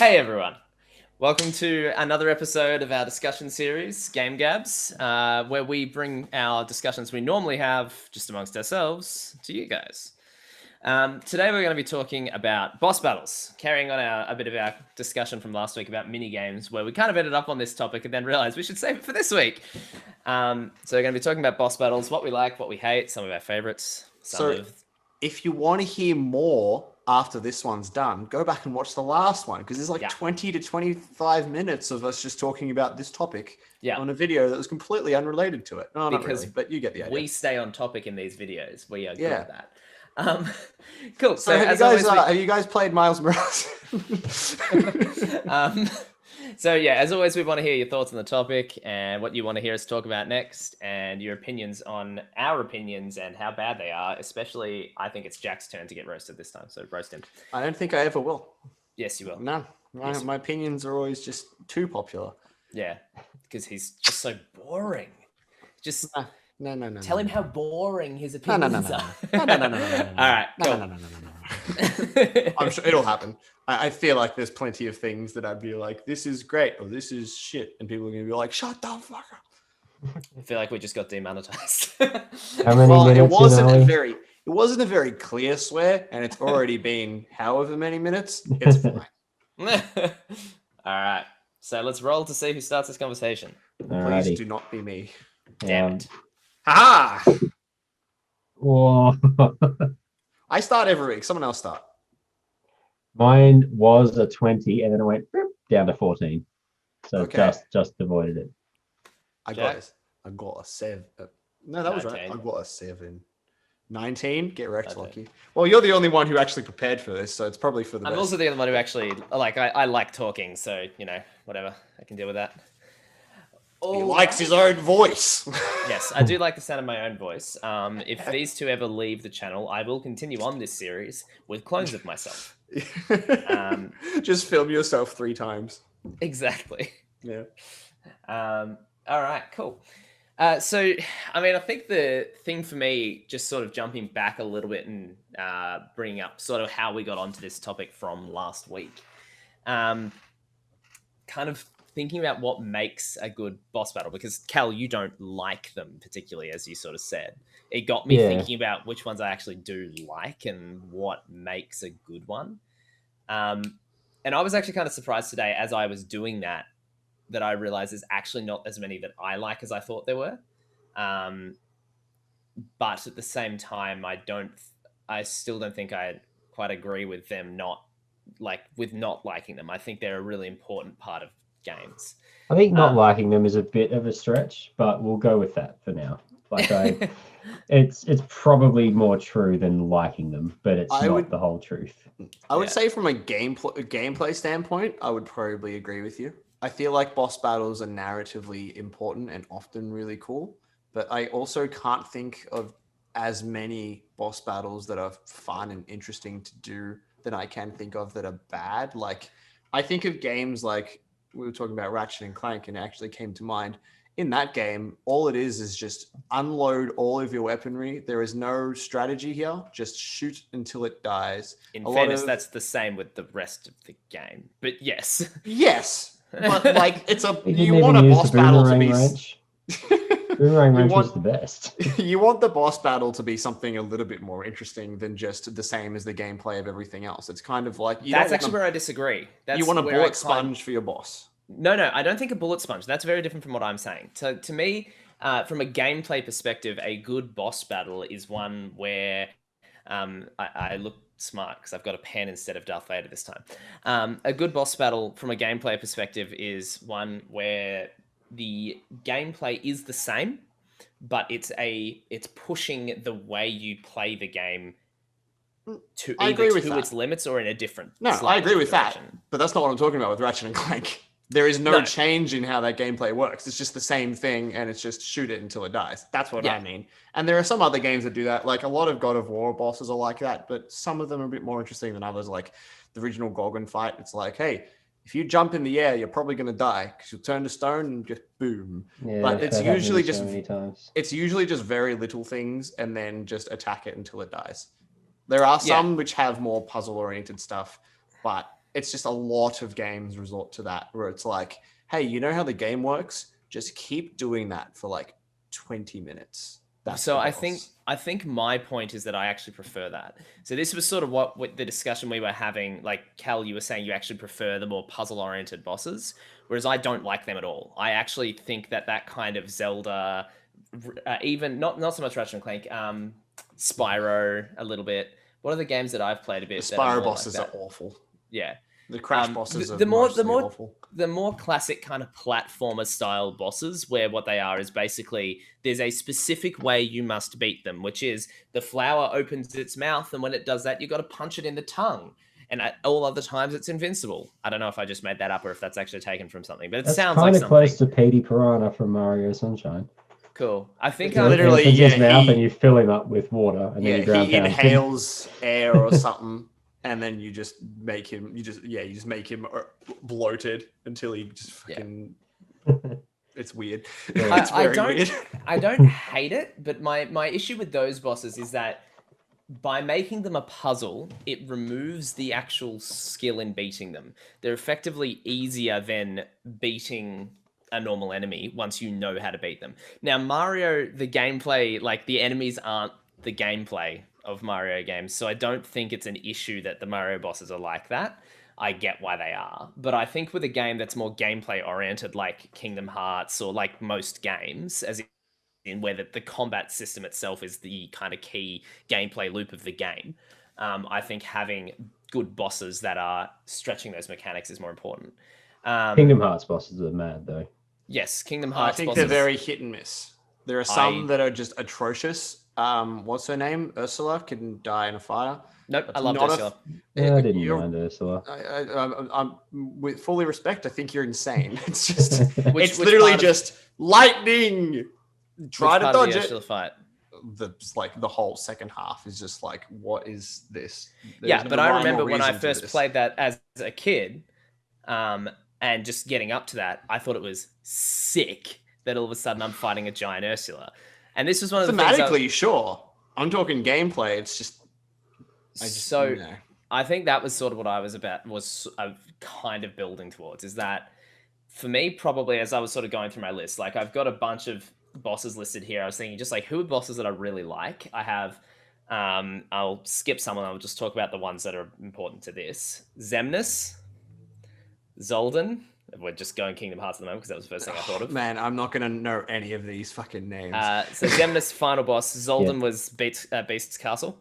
Hey everyone, welcome to another episode of our discussion series, Game Gabs, where we bring our discussions we normally have just amongst ourselves to you guys. Today we're going to be talking about boss battles, carrying on a bit of our discussion from last week about mini games, where we kind of ended up on this topic and then realized we should save it for this week. So we're going to be talking about boss battles, what we like, what we hate, some of our favorites. If you want to hear more after this one's done, go back and watch the last one because there's like 20 to 25 minutes of us just talking about this topic on a video that was completely unrelated to it. No, not really, but you get the idea. We stay on topic in these videos. We are good at that. Cool. So have you guys played Miles Morales? As always, we want to hear your thoughts on the topic and what you want to hear us talk about next, and your opinions on our opinions and how bad they are. Especially, I think it's Jack's turn to get roasted this time, so roast him. I don't think I ever will. Yes, you will. No, my opinions are always just too popular. Yeah, because he's just so boring. Just no. Tell him how boring his opinions are. No. All right. No. I'm sure it'll happen. I feel like there's plenty of things that I'd be like, this is great or this is shit, and people are gonna be like, shut the fuck up. I feel like we just got demonetized. How many minutes? It wasn't a very clear swear, and it's already been however many minutes. It's fine. All right. So let's roll to see who starts this conversation. Alrighty. Please do not be me. Damn it. Ha! Whoa. I start every week. Someone else start. Mine was a 20, and then it went down to 14. So just avoided it. I got a 7. No, that was right. I got a 7. 19. Get wrecked, Lucky. Well, you're the only one who actually prepared for this, so it's probably for the best. I'm also the only one who actually I like talking, so whatever. I can deal with that. He likes his own voice. Yes, I do like the sound of my own voice. If these two ever leave the channel, I will continue on this series with clones of myself. Just film yourself 3 times. Exactly. Yeah. All right, cool. So, I think the thing for me, just sort of jumping back a little bit and bringing up sort of how we got onto this topic from last week, kind of thinking about what makes a good boss battle, because Cal, you don't like them particularly, as you sort of said. It got me thinking about which ones I actually do like and what makes a good one. And I was actually kind of surprised today as I was doing that I realized there's actually not as many that I like as I thought there were. But at the same time, I still don't think I quite agree with them not liking them. I think they're a really important part of games. I think not liking them is a bit of a stretch, but we'll go with that for now. It's probably more true than liking them, but it's not the whole truth. I would say from a gameplay standpoint, I would probably agree with you. I feel like boss battles are narratively important and often really cool, but I also can't think of as many boss battles that are fun and interesting to do than I can think of that are bad. Like, I think of games like we were talking about Ratchet and Clank, and it actually came to mind. In that game, all it is just unload all of your weaponry. There is no strategy here. Just shoot until it dies. In fairness, that's the same with the rest of the game. But yes. Yes. But you want a boss battle to be... Boomerang wrench was the best. You want the boss battle to be something a little bit more interesting than just the same as the gameplay of everything else. It's kind of like... That's actually where I disagree. You want a bullet sponge for your boss. No, I don't think a bullet sponge. That's very different from what I'm saying. So to me, from a gameplay perspective, a good boss battle is one where I look smart because I've got a pen instead of Darth Vader this time. A good boss battle from a gameplay perspective is one where the gameplay is the same, but it's pushing the way you play the game to either to its limits or in a different. No, I agree with that, but that's not what I'm talking about with Ratchet and Clank. There is no change in how that gameplay works. It's just the same thing, and it's just shoot it until it dies. That's what I mean. And there are some other games that do that. Like a lot of God of War bosses are like that, but some of them are a bit more interesting than others. Like the original Gorgon fight, it's like, hey, if you jump in the air, you're probably going to die because you'll turn to stone and just boom. Yeah, but it's usually just it's usually just very little things, and then just attack it until it dies. There are some which have more puzzle-oriented stuff, but it's just a lot of games resort to that, where it's like, hey, you know how the game works? Just keep doing that for like 20 minutes. That's So the I boss. think my point is that I actually prefer that. So this was sort of what the discussion we were having. Like Cal, you were saying you actually prefer the more puzzle-oriented bosses, whereas I don't like them at all. I actually think that kind of Zelda, even not so much Ratchet and Clank, Spyro a little bit. What are the games that I've played a The bit that are Spyro more bosses like are that? awful. Yeah. The Crash bosses are The more mostly awful. the more classic kind of platformer style bosses, where what they are is basically there's a specific way you must beat them, which is the flower opens its mouth, and when it does that, you got to punch it in the tongue. And at all other times, it's invincible. I don't know if I just made that up or if that's actually taken from something, but it That's sounds kind like of close something. to Petey Piranha from Mario Sunshine. Cool. I think He I'm literally, He opens his yeah, mouth he- and you fill him up with water, and then Yeah, you ground he pound him. inhales air or something, and then you just make him. You just make him bloated until he just fucking. It's weird. Yeah. It's very weird. I don't hate it, but my issue with those bosses is that by making them a puzzle, it removes the actual skill in beating them. They're effectively easier than beating a normal enemy once you know how to beat them. Now, Mario, the gameplay, like the enemies aren't the gameplay of Mario games, so I don't think it's an issue that the Mario bosses are like that. I get why they are. But I think with a game that's more gameplay oriented, like Kingdom Hearts or like most games, as in where the combat system itself is the kind of key gameplay loop of the game. I think having good bosses that are stretching those mechanics is more important. Kingdom Hearts bosses are mad though. Yes, Kingdom I Hearts think bosses. they're very hit and miss. There are some that are just atrocious. What's her name? Ursula can die in a fire. Nope, That's I love not a- Ursula. I didn't you're- mind Ursula. I'm with fully respect. I think you're insane. It's just, Which it's literally part of- just lightning. Try Which to part of dodge the it. Ursula fight? The whole second half is just like, what is this? Yeah, There's but no I rhyme or remember when I reason to first this. played that as a kid, and just getting up to that, I thought it was sick that all of a sudden I'm fighting a giant Ursula. And this was one of the things Thematically, sure. I'm talking gameplay. It's just, so no. I think that was sort of what I was kind of building towards, is that for me, probably as I was sort of going through my list, like I've got a bunch of bosses listed here. I was thinking just like, who are bosses that I really like? I have, I'll skip some and I'll just talk about the ones that are important to this. Xemnas, Zoldan. We're just going Kingdom Hearts at the moment because that was the first thing I thought of. Man, I'm not gonna know any of these fucking names. So Xemnas, final boss. Zoldan Yeah. was Beast's Castle.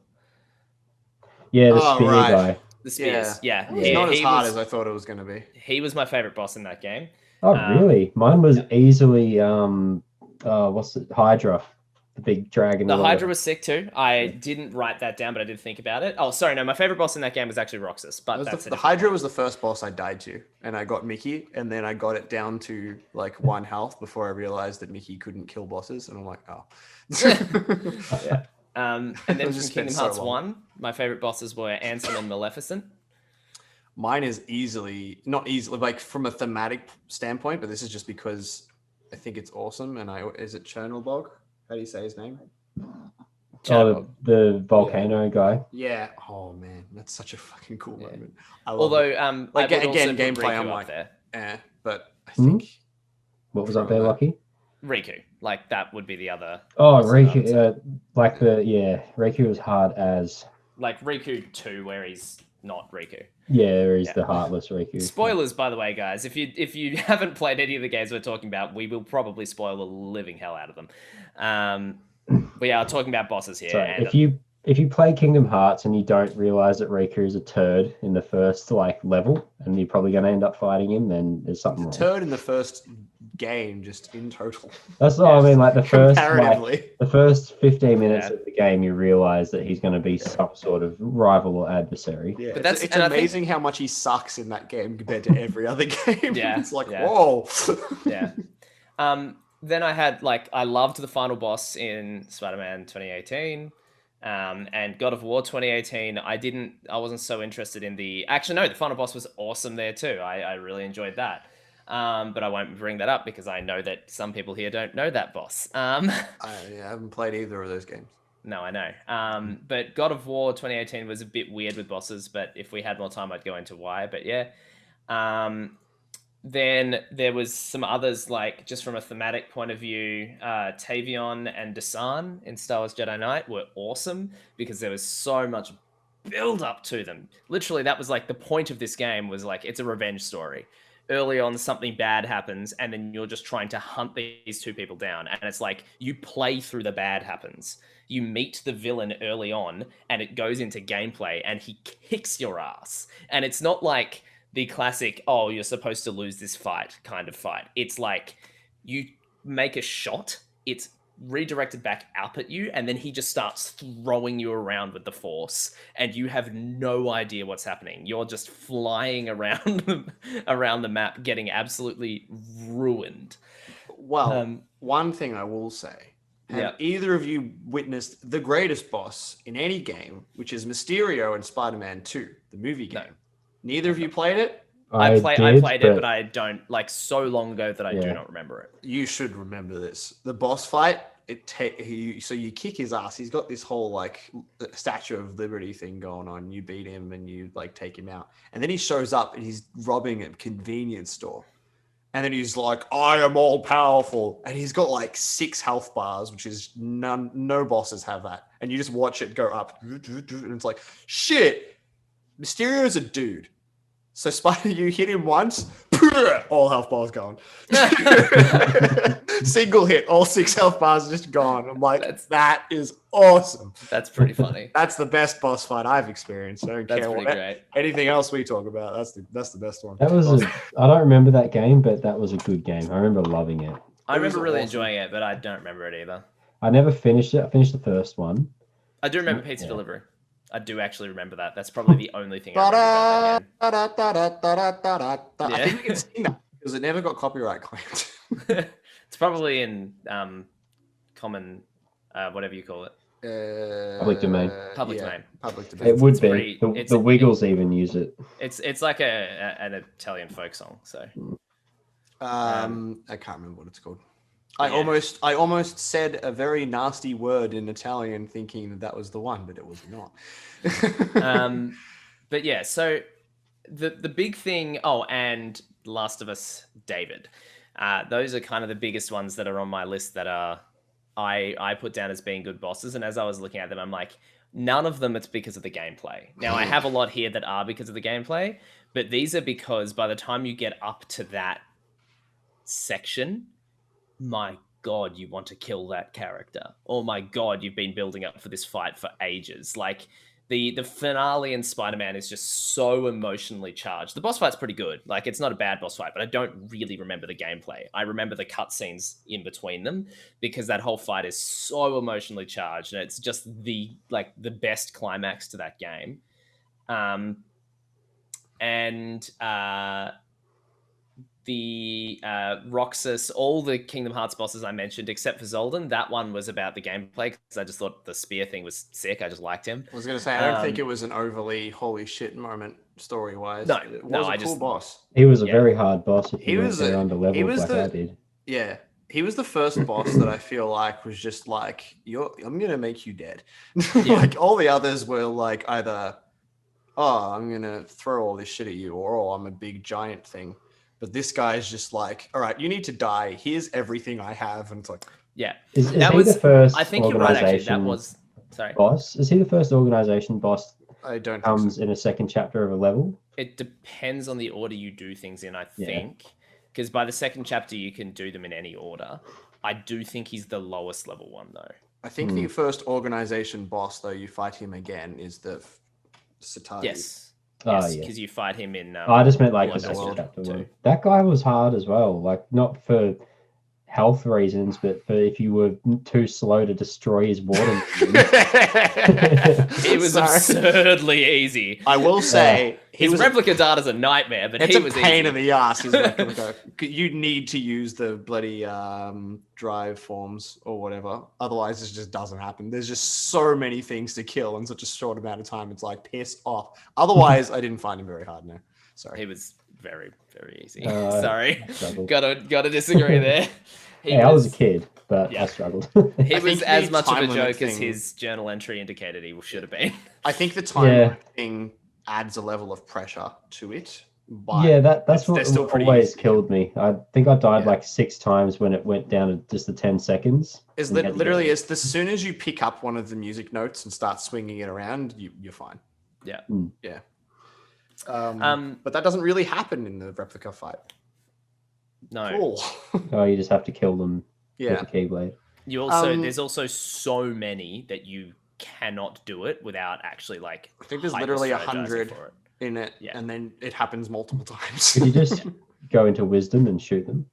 Yeah, the Oh, spear right. guy. The spears. Yeah. It's not as hard as I thought it was gonna be. He was my favorite boss in that game. Oh, really? Mine was easily what's it? Hydra, the big dragon. The or whatever. Hydra was sick too. I didn't write that down, but I did think about it. Oh, sorry, no, my favorite boss in that game was actually Roxas, but that's The Hydra was the first boss I died to, and I got Mickey, and then I got it down to like 1 health before I realized that Mickey couldn't kill bosses, and I'm like, oh. Yeah. And then from just been Kingdom so Hearts long. 1, my favorite bosses were Ansem and Maleficent. Mine is not easily, like from a thematic standpoint, but this is just because I think it's awesome. And is it Chernobog? How do you say his name? Oh, the volcano guy. Yeah. Oh man, that's such a fucking cool moment. I love Although, it. like Like, I would again, also put gameplay, Riku I'm up like, there. but I think What was up there, Lucky? Riku, like that would be the other. Oh, boss that I would say. Riku. Riku was hard as. Like Riku 2, where he's not Riku. Yeah, he's the heartless Riku. Spoilers, by the way, guys. If you haven't played any of the games we're talking about, we will probably spoil the living hell out of them. We are talking about bosses here. So and if you play Kingdom Hearts and you don't realize that Riku is a turd in the first level, and you're probably going to end up fighting him, then there's something wrong. turd in the first game, just in total. That's what I mean. Like the Comparatively. the first 15 minutes of the game, you realize that he's going to be some sort of rival or adversary. Yeah, But that's- it's and I think- amazing how much he sucks in that game compared to every other game. Yeah, It's like, yeah. whoa. yeah. Then I had I loved the final boss in Spider-Man 2018. And God of War 2018, I wasn't so interested in the final boss was awesome there too. I really enjoyed that. But I won't bring that up because I know that some people here don't know that boss. I haven't played either of those games. No, I know. But God of War 2018 was a bit weird with bosses, but if we had more time, I'd go into why. But yeah. Then there was some others, like just from a thematic point of view, Tavion and Desan in Star Wars Jedi Knight were awesome because there was so much build up to them. Literally, that was like the point of this game was like it's a revenge story. Early on, something bad happens, and then you're just trying to hunt these two people down. And it's like you play through the bad happens. You meet the villain early on, and it goes into gameplay, and he kicks your ass. And it's not like the classic, oh, you're supposed to lose this fight kind of fight. It's like you make a shot, it's redirected back up at you, and then he just starts throwing you around with the force, and you have no idea what's happening. You're just flying around around the map, getting absolutely ruined. Well, one thing I will say, have either of you witnessed the greatest boss in any game, which is Mysterio in Spider-Man 2, the movie game? No. Neither of you played it? I played it, but I don't, like, so long ago that I do not remember it. You should remember this. The boss fight, so you kick his ass. He's got this whole, like, Statue of Liberty thing going on. You beat him and you, like, take him out. And then he shows up and he's robbing a convenience store. And then he's like, I am all powerful. And he's got, like, 6 health bars, which is no bosses have that. And you just watch it go up. And it's like, shit. Mysterio's a dude. So Spider, you hit him once, all health bars gone. Single hit, all 6 health bars just gone. I'm like, that is awesome. That's pretty funny. That's the best boss fight I've experienced. I don't That's care pretty what great. anything else we talk about. That's the best one. That was I don't remember that game, but that was a good game. I remember loving it. I remember really enjoying it, but I don't remember it either. I never finished it. I finished the first one. I do remember Pizza Delivery. I do actually remember that. That's probably the only thing I remember about that game. I think we can sing that because it never got copyright claimed. It's probably in common, whatever you call it. Public domain. Public domain. Public domain. It would be. The Wiggles even use it. It's like an Italian folk song. So I can't remember what it's called. I almost said a very nasty word in Italian thinking that was the one, but it was not. But yeah, so the big thing, and Last of Us David. Those are kind of the biggest ones that are on my list that are I put down as being good bosses. And as I was looking at them, I'm like, none of them it's because of the gameplay. Now I have a lot here that are because of the gameplay, but these are because by the time you get up to that section, my God, you want to kill that character. Oh my God, you've been building up for this fight for ages. Like the finale in Spider-Man is just so emotionally charged. The boss fight's pretty good. Like it's not a bad boss fight, but I don't really remember the gameplay. I remember the cutscenes in between them because that whole fight is so emotionally charged and it's just the best climax to that game. The Roxas, all the Kingdom Hearts bosses I mentioned, except for Zoldan, that one was about the gameplay because I just thought the spear thing was sick. I just liked him. I was going to say, I don't think it was an overly holy shit moment story-wise. No, it was a cool boss. He was a very hard boss if you went there under level like I did. Yeah. He was the first boss that I feel like was just like, I'm going to make you dead. Like all the others were like either, I'm going to throw all this shit at you, or I'm a big giant thing. But this guy is just like, all right, you need to die. Here's everything I have. And it's like, Is he the first I think you're right, actually. That was, boss? Is he the first organization boss I don't comes in a second chapter of a level? It depends on the order you do things in, I think. Because by the second chapter, you can do them in any order. I do think he's the lowest level one, though. I think the first organization boss, though, you fight him again, is the Satari. Yes. Yes, because you fight him in. I just meant like the second chapter one. That guy was hard as well. Like not for health reasons, but for if you were too slow to destroy his water. It was absurdly easy. I will say his replica data's a nightmare, but it's he was a pain easy. in the ass. His replica. You need to use the bloody drive forms or whatever. Otherwise, it just doesn't happen. There's just so many things to kill in such a short amount of time. It's like piss off. Otherwise, I didn't find him very hard. No, sorry. He was very, very easy. I Sorry, struggled. gotta disagree there. I was a kid, but yeah. I struggled. He I was think as the much of a time limit joke as thing- his journal entry indicated he should have been. I think the time Yeah. limit thing adds a level of pressure to it. But Yeah, that's they're what still pretty always easy to killed me. I think I died Yeah. like 6 times when it went down to just the 10 seconds. It's and you had to literally go- it's as soon as you pick up one of the music notes and start swinging it around, you're fine. Yeah. Yeah. Um, But that doesn't really happen in the replica fight. no. Cool. Oh, you just have to kill them Yeah. with the Keyblade. You also Um, there's also so many that you cannot do it without actually like. I think there's literally hyper-strategizing 100 for it. in it, Yeah. and then it happens multiple times. Could you just go into wisdom and shoot them?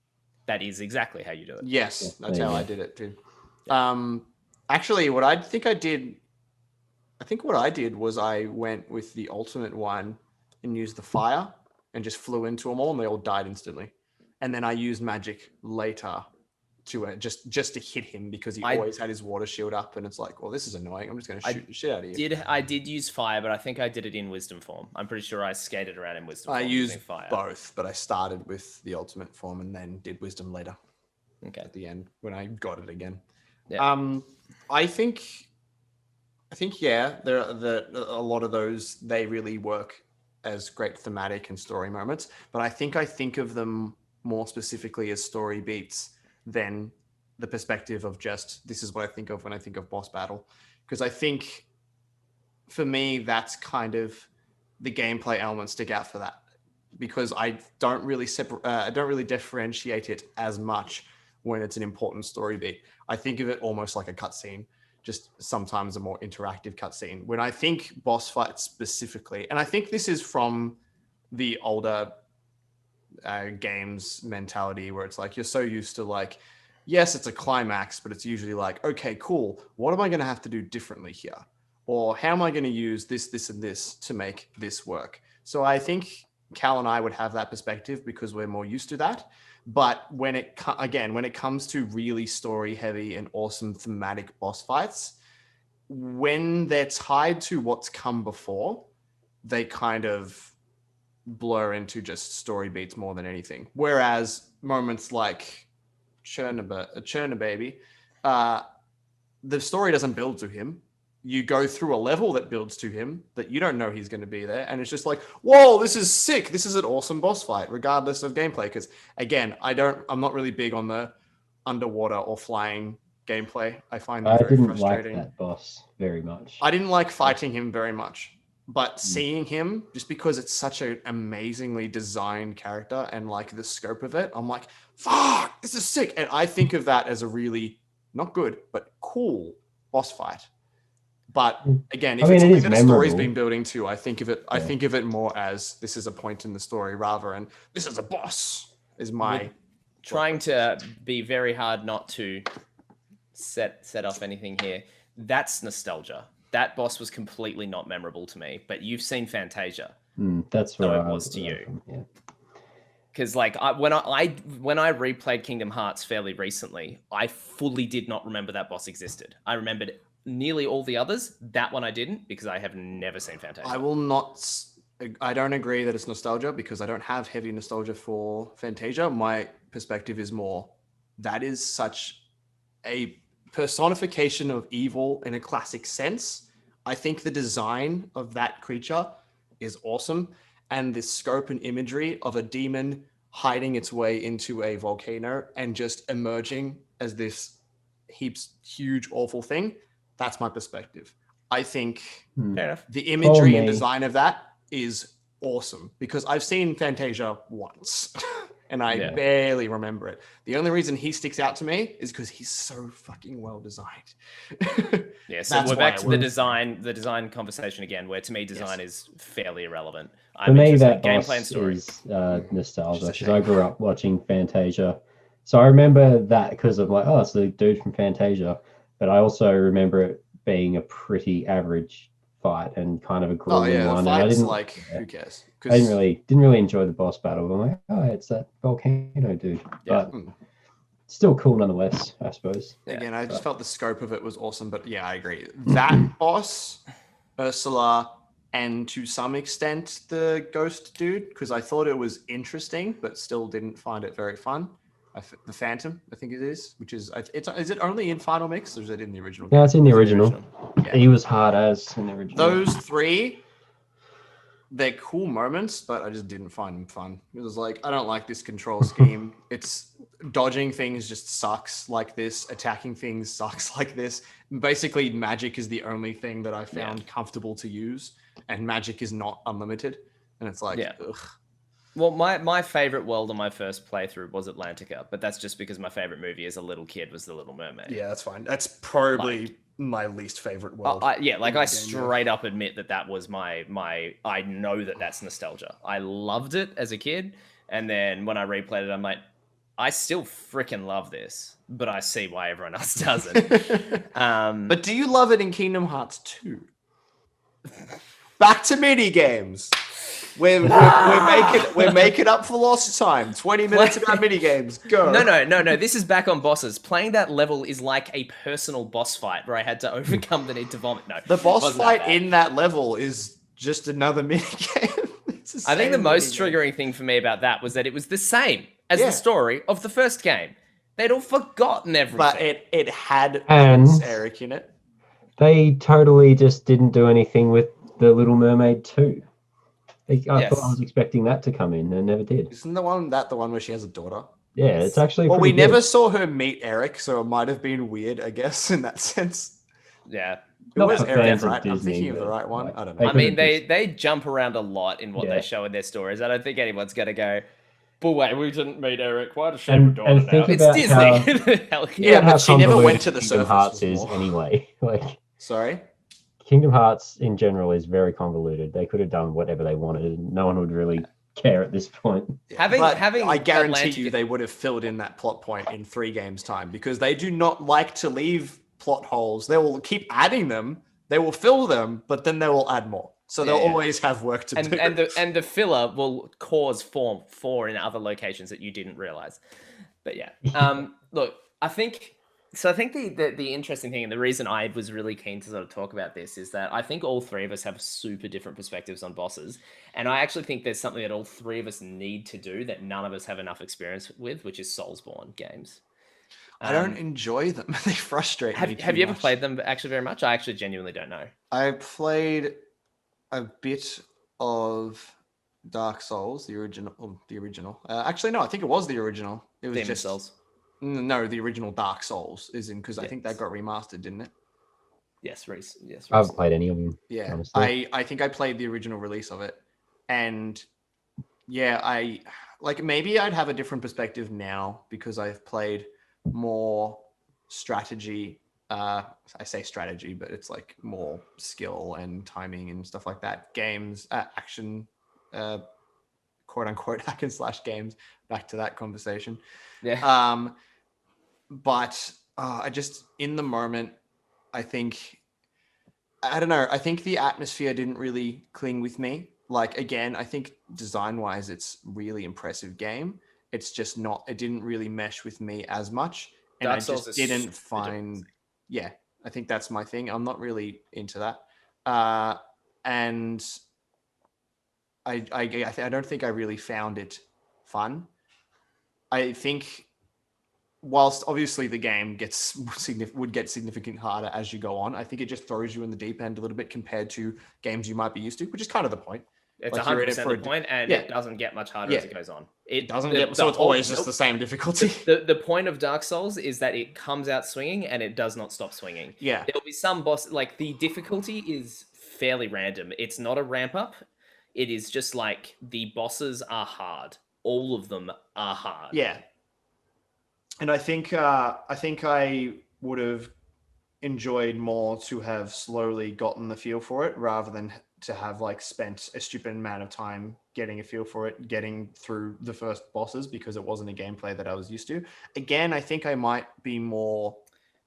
That is exactly how you do it. Yes, Yeah, that's there how you I go. did it too. Actually, what I think what I did was I went with the ultimate one and used the fire and just flew into them all, and they all died instantly. And then I used magic later to just to hit him because he always had his water shield up, and it's like, well, this is annoying. I'm just going to shoot the shit out of you. I did use fire, but I think I did it in wisdom form. I'm pretty sure I skated around in wisdom form. I used using fire. both, but I started with the ultimate form and then did wisdom later Okay. at the end when I got it again. Yeah. I think yeah, there are a lot of those, they really work as great thematic and story moments, but I think of them more specifically as story beats than the perspective of just this is what I think of when I think of boss battle, because I think for me that's kind of the gameplay elements stick out for that, because I don't really differentiate it as much when it's an important story beat. I think of it almost like a cutscene, just sometimes a more interactive cutscene. When I think boss fights specifically, and I think this is from the older games mentality where it's like you're so used to like, yes, it's a climax, but it's usually like, okay, cool. What am I going to have to do differently here? Or how am I going to use this, this, and this to make this work? So I think Cal and I would have that perspective because we're more used to that. But when it comes to really story heavy and awesome thematic boss fights, when they're tied to what's come before, they kind of blur into just story beats more than anything. Whereas moments like Chernobaby, the story doesn't build to him. You go through a level that builds to him that you don't know he's going to be there. And it's just like, whoa, this is sick. This is an awesome boss fight, regardless of gameplay. Because again, I'm not really big on the underwater or flying gameplay. I find them very didn't frustrating. like that boss very much. I didn't like fighting him very much, but seeing him, just because it's such an amazingly designed character and like the scope of it, I'm like, fuck, this is sick. And I think of that as a really not good, but cool boss fight. But again, if it's something that a story's been building to, I think of it more as this is a point in the story rather than this is a boss. Is my trying to be very hard not to set off anything here. That's nostalgia. That boss was completely not memorable to me, but you've seen Fantasia. That's what it was to you. Yeah. Because like when I replayed Kingdom Hearts fairly recently, I fully did not remember that boss existed. I remembered nearly all the others. That one I didn't, because I have never seen Fantasia. I don't agree that it's nostalgia because I don't have heavy nostalgia for Fantasia. My perspective is more that is such a personification of evil in a classic sense. I think the design of that creature is awesome, and the scope and imagery of a demon hiding its way into a volcano and just emerging as this huge awful thing, that's my perspective. I think the imagery and design of that is awesome because I've seen Fantasia once and I barely remember it. The only reason he sticks out to me is because he's so fucking well designed. Yeah, so we're back to the design conversation again, where to me design is fairly irrelevant. For me, that boss is nostalgia because I grew up watching Fantasia. So I remember that because of like, oh, it's the dude from Fantasia. But I also remember it being a pretty average fight and kind of a grueling one. And I didn't who cares? I didn't really enjoy the boss battle. I'm like, oh, it's that volcano dude. Yeah. But still cool nonetheless, I suppose. Again, I just felt the scope of it was awesome. But yeah, I agree. That boss, Ursula, and to some extent the ghost dude, because I thought it was interesting, but still didn't find it very fun. The Phantom, I think it is, which is is it only in Final Mix or is it in the original? Yeah, it's in the original. Yeah. He was hard as in the original. Those three, they're cool moments, but I just didn't find them fun. It was like, I don't like this control scheme. It's dodging things just sucks like this. Attacking things sucks like this. Basically, magic is the only thing that I found comfortable to use, and magic is not unlimited. And it's like, ugh. Well, my favorite world on my first playthrough was Atlantica, but that's just because my favorite movie as a little kid was The Little Mermaid. Yeah, that's fine. That's probably my least favorite world. I straight up admit that was my. I know that's nostalgia. I loved it as a kid, and then when I replayed it, I'm like, I still freaking love this, but I see why everyone else doesn't. But do you love it in Kingdom Hearts 2? Back to mini games. We're making up for lost time. 20 minutes about mini games. Go. No. This is back on bosses. Playing that level is like a personal boss fight where I had to overcome the need to vomit. No, the boss fight in that level is just another mini game. I think the most triggering thing for me about that was that it was the same as the story of the first game. They'd all forgotten everything. But it had Eric in it. They totally just didn't do anything with The Little Mermaid 2. I thought I was expecting that to come in and never did. Isn't the one where she has a daughter? Yeah, it's actually. Well, we never saw her meet Eric, so it might have been weird, I guess, in that sense. Yeah. It was Eric, right? I'm thinking of the right one. I don't know. I mean, they jump around a lot in what they show in their stories. I don't think anyone's going to go, but wait, we didn't meet Eric. Why does she have a daughter now? It's Disney. But she never went to the Kingdom Hearts is anyway. Sorry? Kingdom Hearts in general is very convoluted. They could have done whatever they wanted, and no one would really care at this point. I guarantee you they would have filled in that plot point in 3 games' time, because they do not like to leave plot holes. They will keep adding them. They will fill them, but then they will add more. So they'll always have work to do. And the filler will cause for in other locations that you didn't realize. But look, I think the interesting thing, and the reason I was really keen to sort of talk about this, is that I think all three of us have super different perspectives on bosses. And I actually think there's something that all three of us need to do that none of us have enough experience with, which is Soulsborne games. I don't enjoy them. They frustrate me. Have you ever played them actually very much? I actually genuinely don't know. I played a bit of Dark Souls, the original. Actually, no, I think it was the original. It was Demon Souls. No, the original Dark Souls is in, because I think that got remastered, didn't it? Yes, I haven't played any of them. Yeah, honestly. I think I played the original release of it, and I maybe I'd have a different perspective now because I've played more strategy. I say strategy, but it's like more skill and timing and stuff like that. Games, action, quote unquote hack and slash games. Back to that conversation. Yeah. But I just, in the moment, I don't know. I think the atmosphere didn't really cling with me. Like, again, I think design-wise, it's really impressive game. It's just not, it didn't really mesh with me as much. And I just didn't find, I think that's my thing. I'm not really into that. And I don't think I really found it fun. I think whilst obviously the game would get significantly harder as you go on, I think it just throws you in the deep end a little bit compared to games you might be used to, which is kind of the point. It's 100% the point, and it doesn't get much harder as it goes on. It doesn't so it's always just the same difficulty. The point of Dark Souls is that it comes out swinging and it does not stop swinging. Yeah. There'll be some boss, like the difficulty is fairly random. It's not a ramp up. It is just like the bosses are hard. All of them are hard. Yeah. And I think I would have enjoyed more to have slowly gotten the feel for it rather than to have spent a stupid amount of time getting a feel for it, getting through the first bosses, because it wasn't a gameplay that I was used to. Again, I think I might be more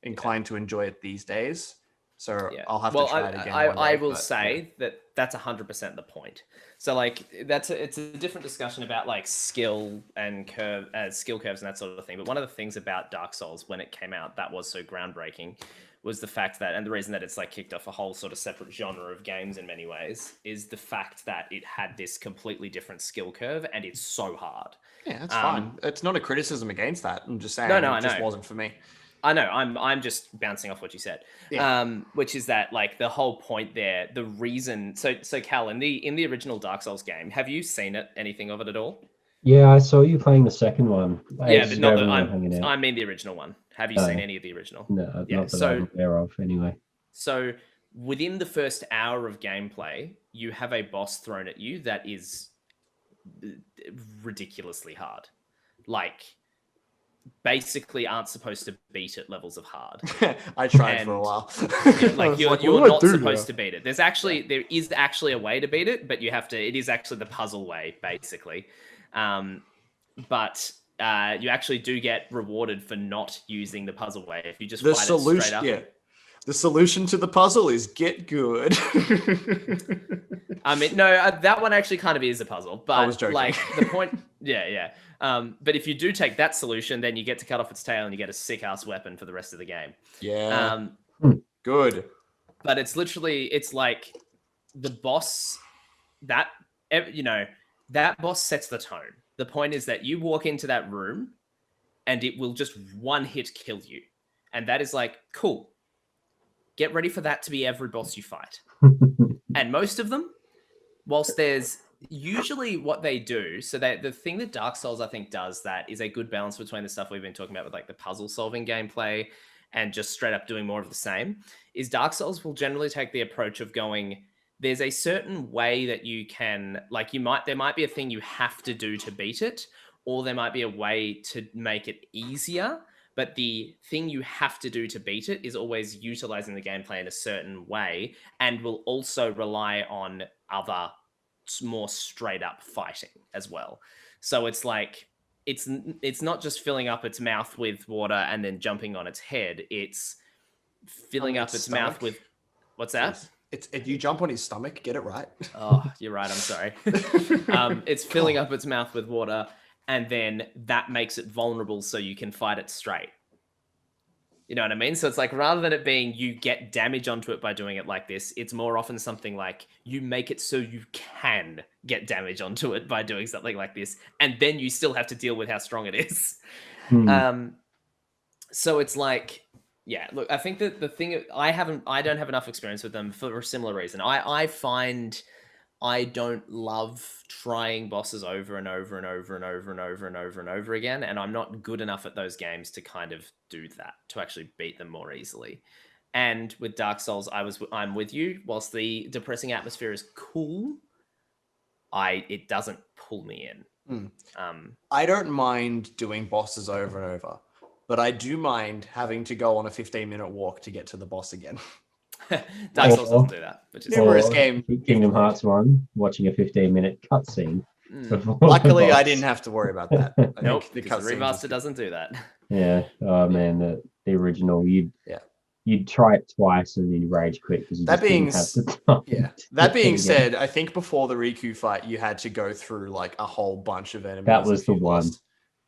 inclined to enjoy it these days. So I'll have to try it again. I will say that that's 100% the point. So it's a different discussion about skill and skill curves and that sort of thing. But one of the things about Dark Souls when it came out that was so groundbreaking was the fact that, and the reason that it's like kicked off a whole sort of separate genre of games in many ways, is the fact that it had this completely different skill curve and it's so hard. Yeah, that's fine. It's not a criticism against that. I'm just saying No, it just wasn't for me. I know. I'm just bouncing off what you said. Yeah. Which is that like the whole point there, the reason. So Cal, in the original Dark Souls game, have you seen anything of it at all? Yeah, I saw you playing the second one. Yeah, but not I mean the original one. Have you seen any of the original? No, not that I'm aware of anyway. So within the first hour of gameplay, you have a boss thrown at you that is ridiculously hard. Like, basically aren't supposed to beat at levels of hard. I tried for a while. Like you're not supposed to beat it. There is actually a way to beat it, but it is actually the puzzle way, basically. But you actually do get rewarded for not using the puzzle way. If you just fight it straight up. Yeah. The solution to the puzzle is get good. I mean, no, that one actually kind of is a puzzle, but I was joking. Like the point, yeah. But if you do take that solution, then you get to cut off its tail and you get a sick ass weapon for the rest of the game. Yeah. Good. But it's like the boss that boss sets the tone. The point is that you walk into that room and it will just one hit kill you. And that is like, cool. Get ready for that to be every boss you fight. And most of them, whilst there's usually what they do, so that the thing that Dark Souls I think does that is a good balance between the stuff we've been talking about with like the puzzle solving gameplay and just straight up doing more of the same, is Dark Souls will generally take the approach of going, there's a certain way that you can, like there might be a thing you have to do to beat it, or there might be a way to make it easier. But the thing you have to do to beat it is always utilizing the gameplay in a certain way and will also rely on other more straight up fighting as well. So it's like, it's not just filling up its mouth with water and then jumping on its head. It's filling up its mouth with, what's that? If you jump on his stomach, get it right. Oh, you're right. I'm sorry. It's filling up its mouth with water. And then that makes it vulnerable so you can fight it straight. You know what I mean? So it's like, rather than it being you get damage onto it by doing it like this, it's more often something like you make it so you can get damage onto it by doing something like this. And then you still have to deal with how strong it is. So it's like, yeah, look, I think that the thing, I don't have enough experience with them for a similar reason. I find I don't love trying bosses over and over and over and over and over and over and over again, and I'm not good enough at those games to kind of do that, to actually beat them more easily. And with Dark Souls, I'm with you. Whilst the depressing atmosphere is cool, it doesn't pull me in. I don't mind doing bosses over and over, but I do mind having to go on a 15-minute walk to get to the boss again. Dark Souls doesn't do that. Which is numerous game. Kingdom Hearts 1, watching a 15-minute cutscene. Luckily, I didn't have to worry about that. Nope, the remaster doesn't do that. Yeah. Oh man, the original, you'd try it twice and then you rage quit because you that just being didn't have the time. Yeah. That being said, I think before the Riku fight, you had to go through like a whole bunch of enemies. That was the one.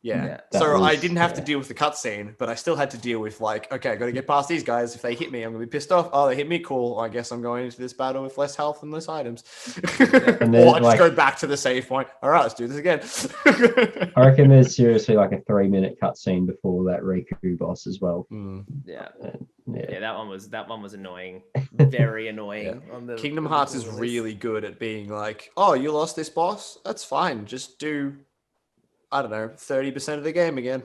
Yeah. So I didn't have to deal with the cutscene, but I still had to deal with like, okay, I got to get past these guys. If they hit me, I'm going to be pissed off. Oh, they hit me. Cool. I guess I'm going into this battle with less health and less items. And or I just go back to the save point. All right, let's do this again. I reckon there's seriously like a 3-minute cutscene before that Riku boss as well. Yeah, that one was annoying. Very annoying. Yeah. Kingdom Hearts is really good at being like, oh, you lost this boss? That's fine. Just do, I don't know, 30% of the game again.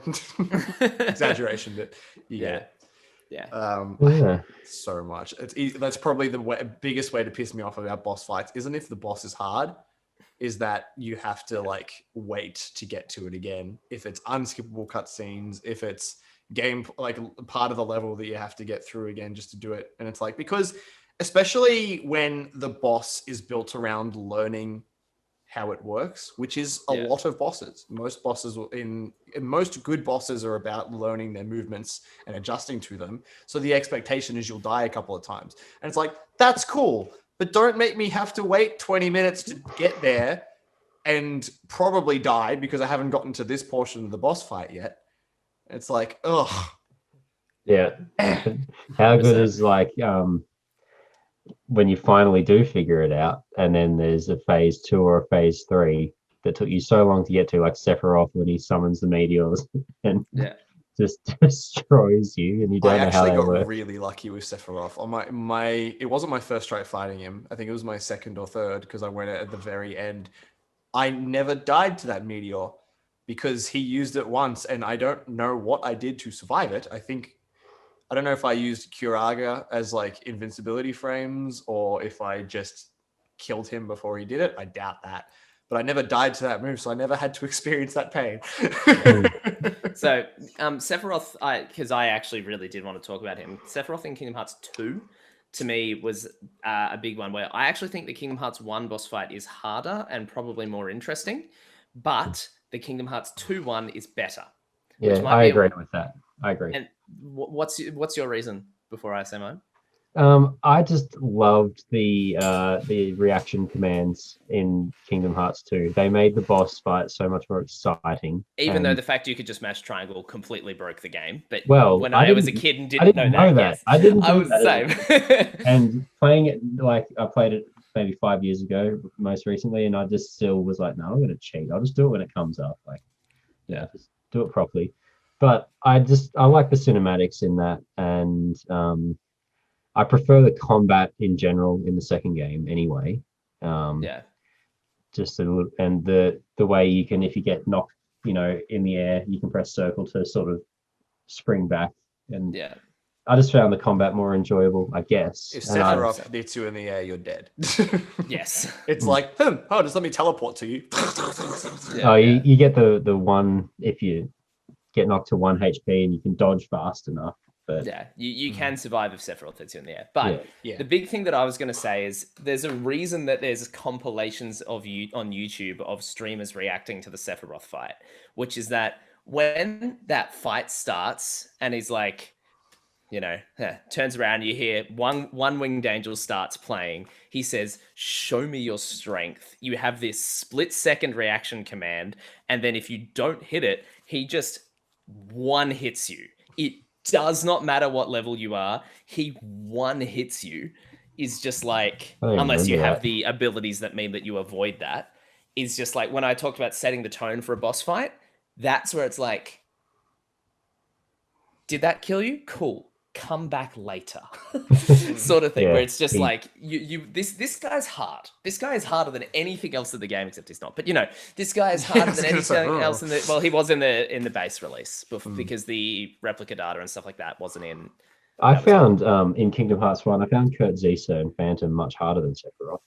Exaggeration, but yeah. So much. That's probably the biggest way to piss me off about boss fights. Isn't if the boss is hard, is that you have to like wait to get to it again. If it's unskippable cutscenes, if it's game like part of the level that you have to get through again just to do it, and it's like, because especially when the boss is built around learning how it works, which is a lot of bosses. Most bosses most good bosses are about learning their movements and adjusting to them. So the expectation is you'll die a couple of times. And it's like, that's cool, but don't make me have to wait 20 minutes to get there and probably die because I haven't gotten to this portion of the boss fight yet. It's like, ugh. Yeah. How good 100%. is like when you finally do figure it out, and then there's a phase 2 or a phase 3 that took you so long to get to, like Sephiroth when he summons the meteors and Yeah. just destroys you, and you I don't know how actually they got work. really lucky with Sephiroth. On my it wasn't my first try fighting him. I think it was my second or third because I went at the very end. I never died to that meteor because he used it once, and I don't know what I did to survive it. I don't know if I used Curaga as like invincibility frames or if I just killed him before he did it. I doubt that. But I never died to that move, so I never had to experience that pain. So, Sephiroth, because I actually really did want to talk about him. Sephiroth in Kingdom Hearts 2, to me, was a big one where I actually think the Kingdom Hearts 1 boss fight is harder and probably more interesting, but the Kingdom Hearts 2 one is better. Yeah, I agree with that. I agree. And what's your reason before I say mine? I just loved the reaction commands in Kingdom Hearts 2. They made the boss fight so much more exciting. Even though the fact you could just mash triangle completely broke the game, but when I was a kid and didn't know that, yes, I didn't. I was the same. And playing it, like I played it maybe 5 years ago, most recently, and I just still was like, no, I'm gonna cheat. I'll just do it when it comes up. Like, yeah, just do it properly. But I like the cinematics in that, and I prefer the combat in general in the second game anyway. Yeah. Just a little, and the way you can, if you get knocked, in the air, you can press circle to sort of spring back. And Yeah. I just found the combat more enjoyable, I guess. If Sephiroth hits you in the air, you're dead. Yes. It's like, just let me teleport to you. You get the one if you get knocked to 1 HP and you can dodge fast enough. But yeah, you can survive if Sephiroth hits you in the air. But Yeah. the big thing that I was going to say is there's a reason that there's compilations of you on YouTube of streamers reacting to the Sephiroth fight, which is that when that fight starts and he's like, turns around, you hear one winged angel starts playing. He says, "Show me your strength." You have this split-second reaction command, and then if you don't hit it, he just one hits you. It does not matter what level you are. He one hits you. Is just like, unless you have the abilities that mean that you avoid that, is just like when I talked about setting the tone for a boss fight, that's where it's like, did that kill you? Cool. Come back later. Sort of thing, where it's just like this guy's hard. This guy is harder than anything else in the game, except he's not. But this guy is harder than anything else in the he was in the base release because the replica data and stuff like that wasn't in. I found in Kingdom Hearts 1, I found Kurt Zisa and Phantom much harder than Sephiroth.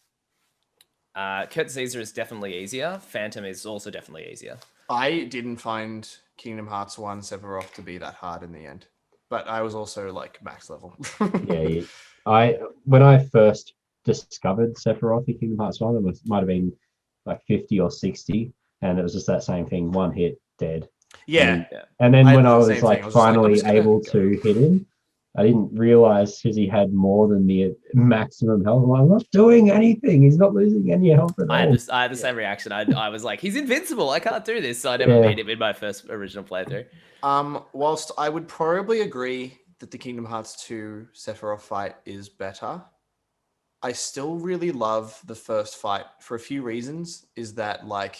Kurt Zisa is definitely easier. Phantom is also definitely easier. I didn't find Kingdom Hearts 1 Sephiroth to be that hard in the end. But I was also like max level. When I first discovered Sephiroth in Kingdom Hearts 1, it might have been like 50 or 60, and it was just that same thing, one hit, dead. Yeah. And then when I was like finally able to hit him, I didn't realize because he had more than the maximum health. I'm not doing anything. He's not losing any health at all. I had the same reaction. I was like, he's invincible. I can't do this. So I never beat him in my first original playthrough. Whilst I would probably agree that the Kingdom Hearts 2 Sephiroth fight is better, I still really love the first fight for a few reasons. Is that like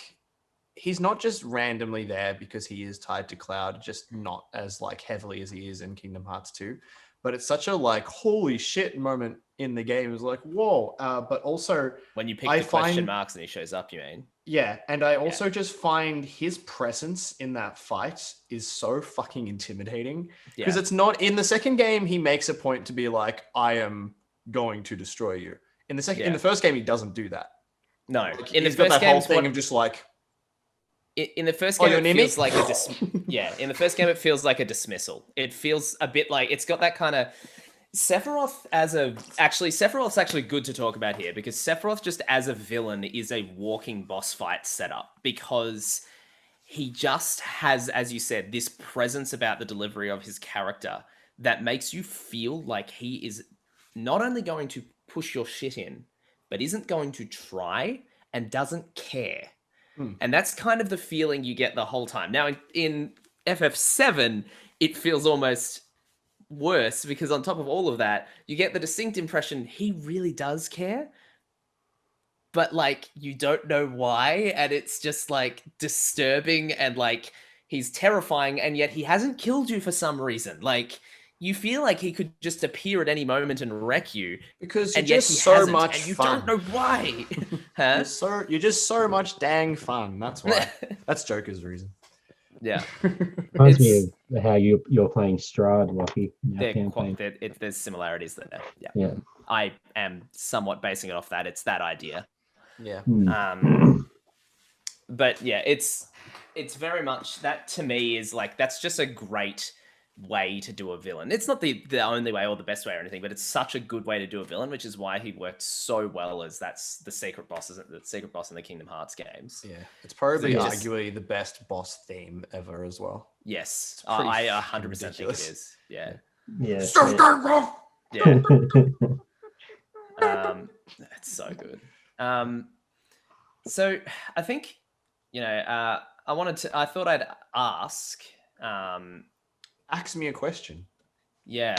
he's not just randomly there because he is tied to Cloud, just not as like heavily as he is in Kingdom Hearts 2. But it's such a like holy shit moment in the game. It's like whoa. But also when you pick the question marks and he shows up, you mean? Yeah, and I also just find his presence in that fight is so fucking intimidating because it's not in the second game. He makes a point to be like, "I am going to destroy you." In the first game, he doesn't do that. No, like, in the first game, whole thing of just like. In the first game, it feels like in the first game, it feels like a dismissal. It feels a bit like it's got that kind of Sephiroth Sephiroth's actually good to talk about here because Sephiroth just as a villain is a walking boss fight setup because he just has, as you said, this presence about the delivery of his character that makes you feel like he is not only going to push your shit in, but isn't going to try and doesn't care. And that's kind of the feeling you get the whole time. Now, in FF7, it feels almost worse because on top of all of that, you get the distinct impression he really does care, but like you don't know why, and it's just like disturbing and like he's terrifying, and yet he hasn't killed you for some reason. Like you feel like he could just appear at any moment and wreck you, because you're and yet just he so hasn't, much and you fun. don't know why. Huh? You're just so much dang fun. That's why. That's Joker's reason. Yeah. Reminds me of how you're playing Strahd, Lockie. There's similarities there. Yeah. Yeah. I am somewhat basing it off that. It's that idea. Yeah. But yeah, it's very much that to me is like that's just a great way to do a villain. It's not the only way or the best way or anything, but it's such a good way to do a villain, which is why he worked so well as that's the secret boss in the Kingdom Hearts games. Yeah, it's probably arguably the best boss theme ever as well. Yes, I 100% think it is. Yeah. Yeah. Yeah. It's so good. So I think, I thought I'd ask. Ask me a question. Yeah.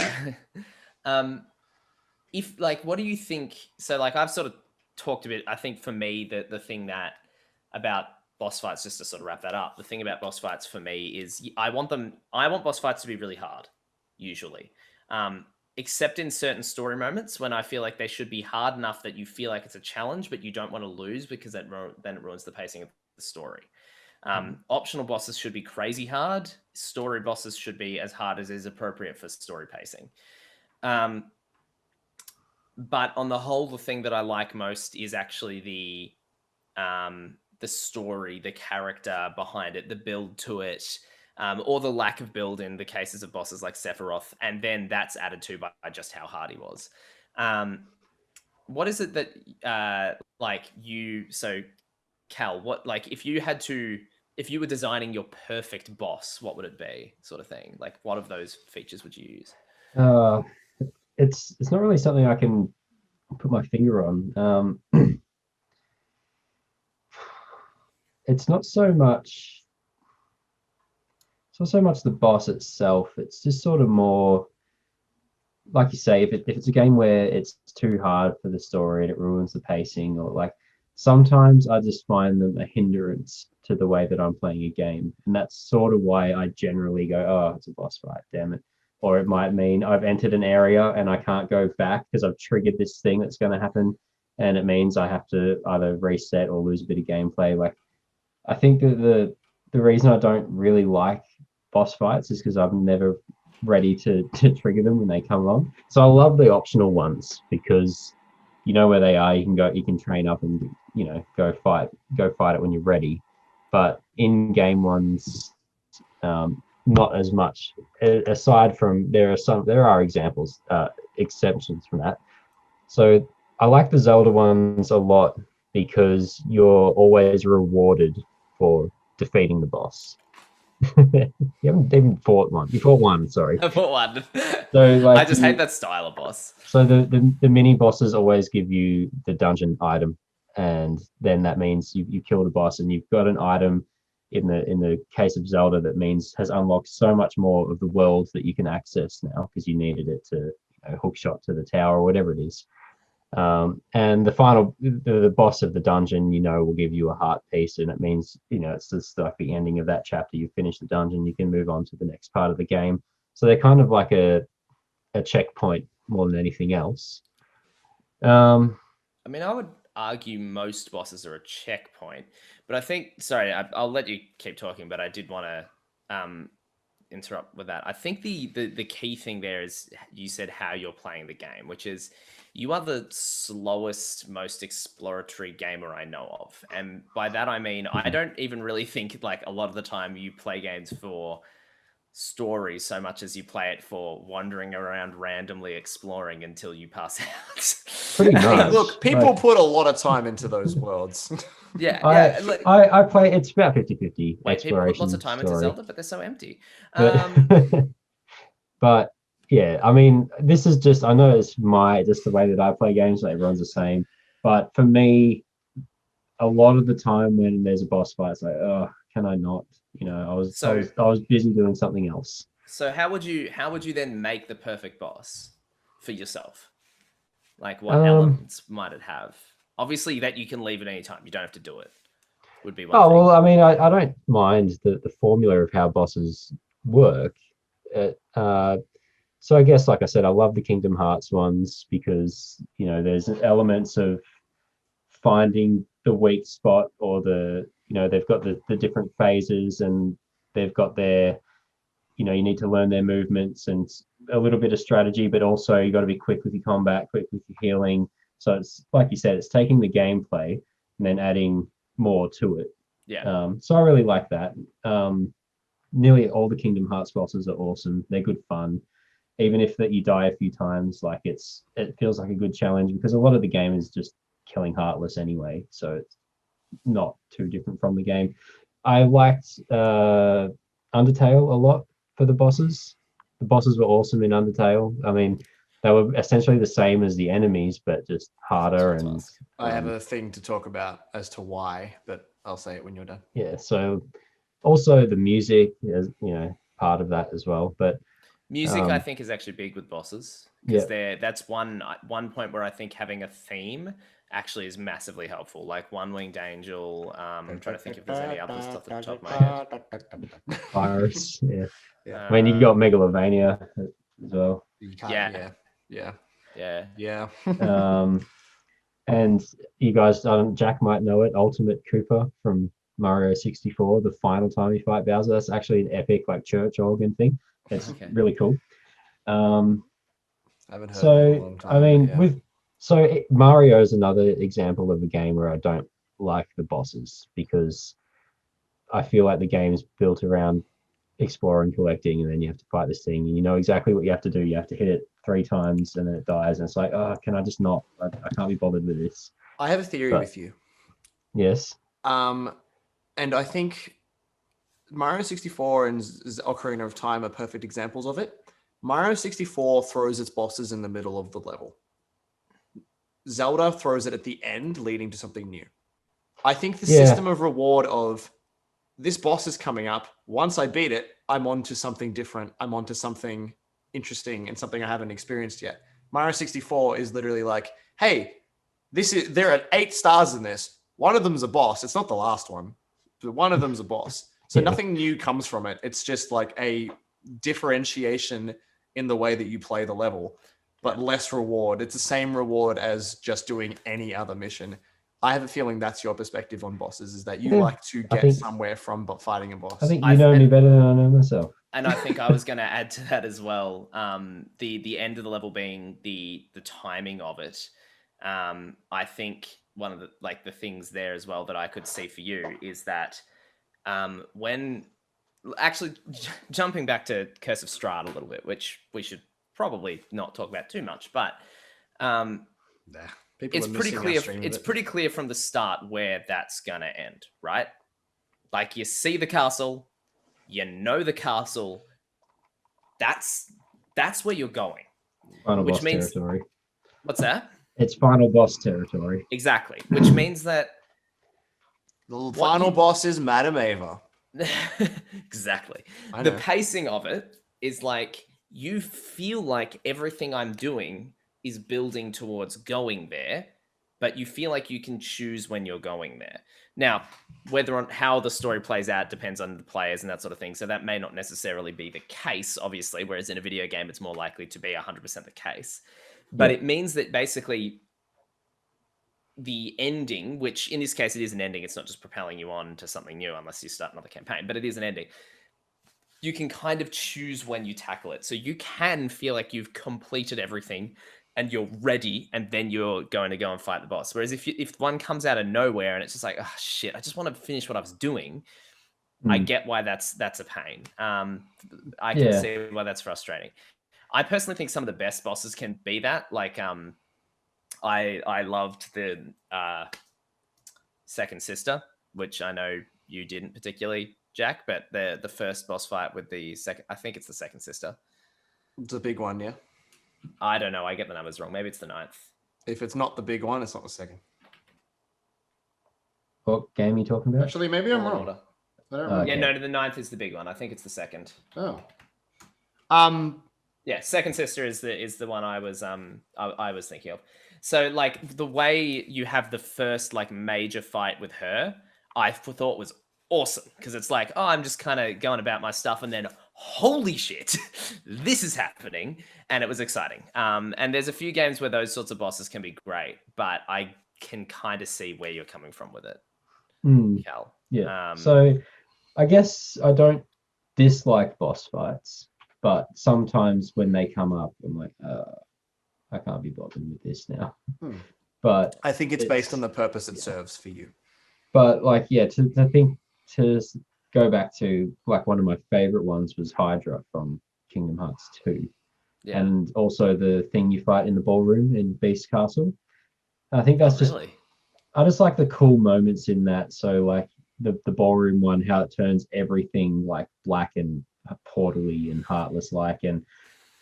If like, what do you think? So like, I've sort of talked a bit. I think for me, the thing that about boss fights, just to sort of wrap that up, the thing about boss fights for me is I want boss fights to be really hard, usually. Except in certain story moments when I feel like they should be hard enough that you feel like it's a challenge, but you don't want to lose because then it ruins the pacing of the story. Optional bosses should be crazy hard. Story bosses should be as hard as is appropriate for story pacing. But on the whole, the thing that I like most is actually the story, the character behind it, the build to it. Or the lack of build in the cases of bosses like Sephiroth, and then that's added to by just how hard he was. What is it that so Cal, what, like, if you were designing your perfect boss, what would it be, sort of thing? Like, what of those features would you use? It's not really something I can put my finger on. It's not so much the boss itself. It's just sort of more, like you say, if it's a game where it's too hard for the story and it ruins the pacing, or like sometimes I just find them a hindrance to the way that I'm playing a game. And that's sort of why I generally go, oh, it's a boss fight, damn it. Or it might mean I've entered an area and I can't go back because I've triggered this thing that's going to happen. And it means I have to either reset or lose a bit of gameplay. Like, I think that the reason I don't really like boss fights is because I'm never ready to trigger them when they come along. So I love the optional ones because you know where they are. You can train up and go fight it when you're ready. But in-game ones, not as much. Aside from there are examples, exceptions from that. So I like the Zelda ones a lot because you're always rewarded for defeating the boss. You haven't even fought one. You fought one, sorry. I fought one. So like, I just hate that style of boss. So the mini bosses always give you the dungeon item, and then that means you killed a boss and you've got an item. In the case of Zelda, that means has unlocked so much more of the world that you can access now because you needed it to hook shot to the tower or whatever it is. And the boss of the dungeon, will give you a heart piece, and it means, it's just like the ending of that chapter. You finish the dungeon, you can move on to the next part of the game. So they're kind of like a checkpoint more than anything else. I mean, I would argue most bosses are a checkpoint, but I think, sorry, I'll let you keep talking, but I did want to interrupt with that. I think the key thing there is you said how you're playing the game, which is you are the slowest, most exploratory gamer I know of. And by that, I mean, I don't even really think like a lot of the time you play games for story so much as you play it for wandering around randomly exploring until you pass out. Pretty much. Look, people put a lot of time into those worlds. I play, it's about 50-50 exploration. People put lots of time into Zelda, but they're so empty. But yeah, I mean, this is just, I know it's just the way that I play games, like everyone's the same. But for me, a lot of the time when there's a boss fight, it's like, oh, can I not? I was busy doing something else. So how would you then make the perfect boss for yourself? Like what elements might it have? Obviously that you can leave at any time. You don't have to do it. Would be one thing. Well, I mean, I don't mind the formula of how bosses work. So I guess, like I said, I love the Kingdom Hearts ones because, you know, there's elements of finding the weak spot or they've got the different phases and they've got their, you know, you need to learn their movements and a little bit of strategy, but also you got to be quick with your combat, quick with your healing. So it's like you said, it's taking the gameplay and then adding more to it. Yeah. So I really like that. Nearly all the Kingdom Hearts bosses are awesome. They're good fun. Even if that you die a few times, like it feels like a good challenge because a lot of the game is just killing Heartless anyway. So it's not too different from the game. I liked Undertale a lot for the bosses. The bosses were awesome in Undertale. I mean, they were essentially the same as the enemies, but just harder. And I have a thing to talk about as to why, but I'll say it when you're done. Yeah. So also the music is, you know, part of that as well. But music, I think, is actually big with bosses because that's one point where I think having a theme actually is massively helpful. Like One Winged Angel. I'm trying to think if there's any others off the top of my head. Virus, yeah. I mean, you got Megalovania as well. Yeah. And you guys, Jack might know it. Ultimate Cooper from Mario 64. The final time you fight Bowser, that's actually an epic like church organ thing. It's really cool. I haven't heard so it in a long time, I mean, Mario is another example of a game where I don't like the bosses because I feel like the game is built around exploring, collecting, and then you have to fight this thing, and you know exactly what you have to do. You have to hit it 3 times, and then it dies, and it's like, oh, can I just not? I can't be bothered with this. I have a theory with you. Yes. And I think Mario 64 and Ocarina of Time are perfect examples of it. Mario 64 throws its bosses in the middle of the level. Zelda throws it at the end, leading to something new. I think the system of reward of this boss is coming up. Once I beat it, I'm on to something different. I'm on to something interesting and something I haven't experienced yet. Mario 64 is literally like, hey, there are 8 stars in this. One of them's a boss. It's not the last one, but one of them's a boss. So nothing new comes from it. It's just like a differentiation in the way that you play the level, but less reward. It's the same reward as just doing any other mission. I have a feeling that's your perspective on bosses, is that you like to get somewhere from fighting a boss. I think you know me better than I know myself. And I think I was going to add to that as well. The end of the level being the timing of it. I think one of the things there as well that I could see for you is that when actually jumping back to Curse of Strahd a little bit, which we should probably not talk about too much, but it's pretty clear. It's pretty clear from the start where that's gonna end, right? Like you see the castle, you know the castle. That's where you're going. Final boss territory. What's that? It's final boss territory. Exactly, which means that the final boss is Madame Ava. Exactly. The pacing of it is like you feel like everything I'm doing is building towards going there, but you feel like you can choose when you're going there. Now, whether on how the story plays out depends on the players and that sort of thing. So that may not necessarily be the case, obviously, whereas in a video game, it's more likely to be 100% the case. But it means that basically the ending, which in this case, it is an ending. It's not just propelling you on to something new unless you start another campaign, but it is an ending. You can kind of choose when you tackle it. So you can feel like you've completed everything and you're ready, and then you're going to go and fight the boss. Whereas if one comes out of nowhere and it's just like, oh shit, I just want to finish what I was doing. I get why that's a pain. I can see why that's frustrating. I personally think some of the best bosses can be that. Like, I loved the Second Sister, which I know you didn't particularly, Jack, but the first boss fight with the second, I think it's the Second Sister. It's a big one, yeah. I don't know. I get the numbers wrong. Maybe it's the 9th. If it's not the big one, it's not the second. What game are you talking about? Actually, maybe I'm wrong. Yeah, no, the 9th is the big one. I think it's the second. Oh. Yeah, Second Sister is the one I was thinking of. So like the way you have the first like major fight with her, I thought was awesome because it's like, oh, I'm just kind of going about my stuff, and then holy shit, this is happening, and it was exciting. And there's a few games where those sorts of bosses can be great, but I can kind of see where you're coming from with it, Cal. Yeah. So I guess I don't dislike boss fights, but sometimes when they come up, I'm like, I can't be bothered with this now. But I think it's based on the purpose it serves for you. But like, yeah, to go back to like one of my favorite ones was Hydra from Kingdom Hearts 2. Yeah. And also the thing you fight in the ballroom in Beast Castle. I think that's I just like the cool moments in that. So like the ballroom one, how it turns everything like black and portally and heartless like, and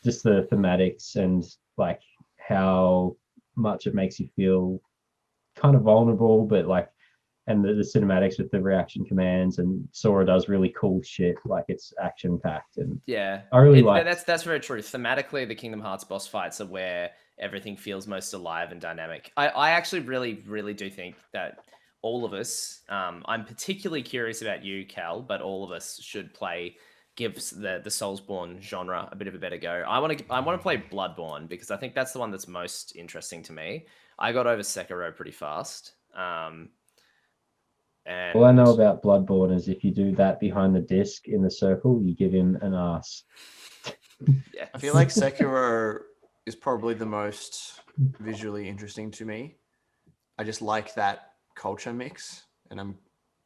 just the thematics and like how much it makes you feel kind of vulnerable, but like, and the cinematics with the reaction commands, and Sora does really cool shit, like it's action packed, and yeah, I really like that's very true. Thematically, the Kingdom Hearts boss fights are where everything feels most alive and dynamic. I actually really do think that all of us, I'm particularly curious about you, Cal, but all of us should gives the Soulsborne genre a bit of a better go. I want to play Bloodborne because I think that's the one that's most interesting to me. I got over Sekiro pretty fast. And all I know about Bloodborne is if you do that behind the disc in the circle, you give him an ass. Yeah, I feel like Sekiro is probably the most visually interesting to me. I just like that culture mix, and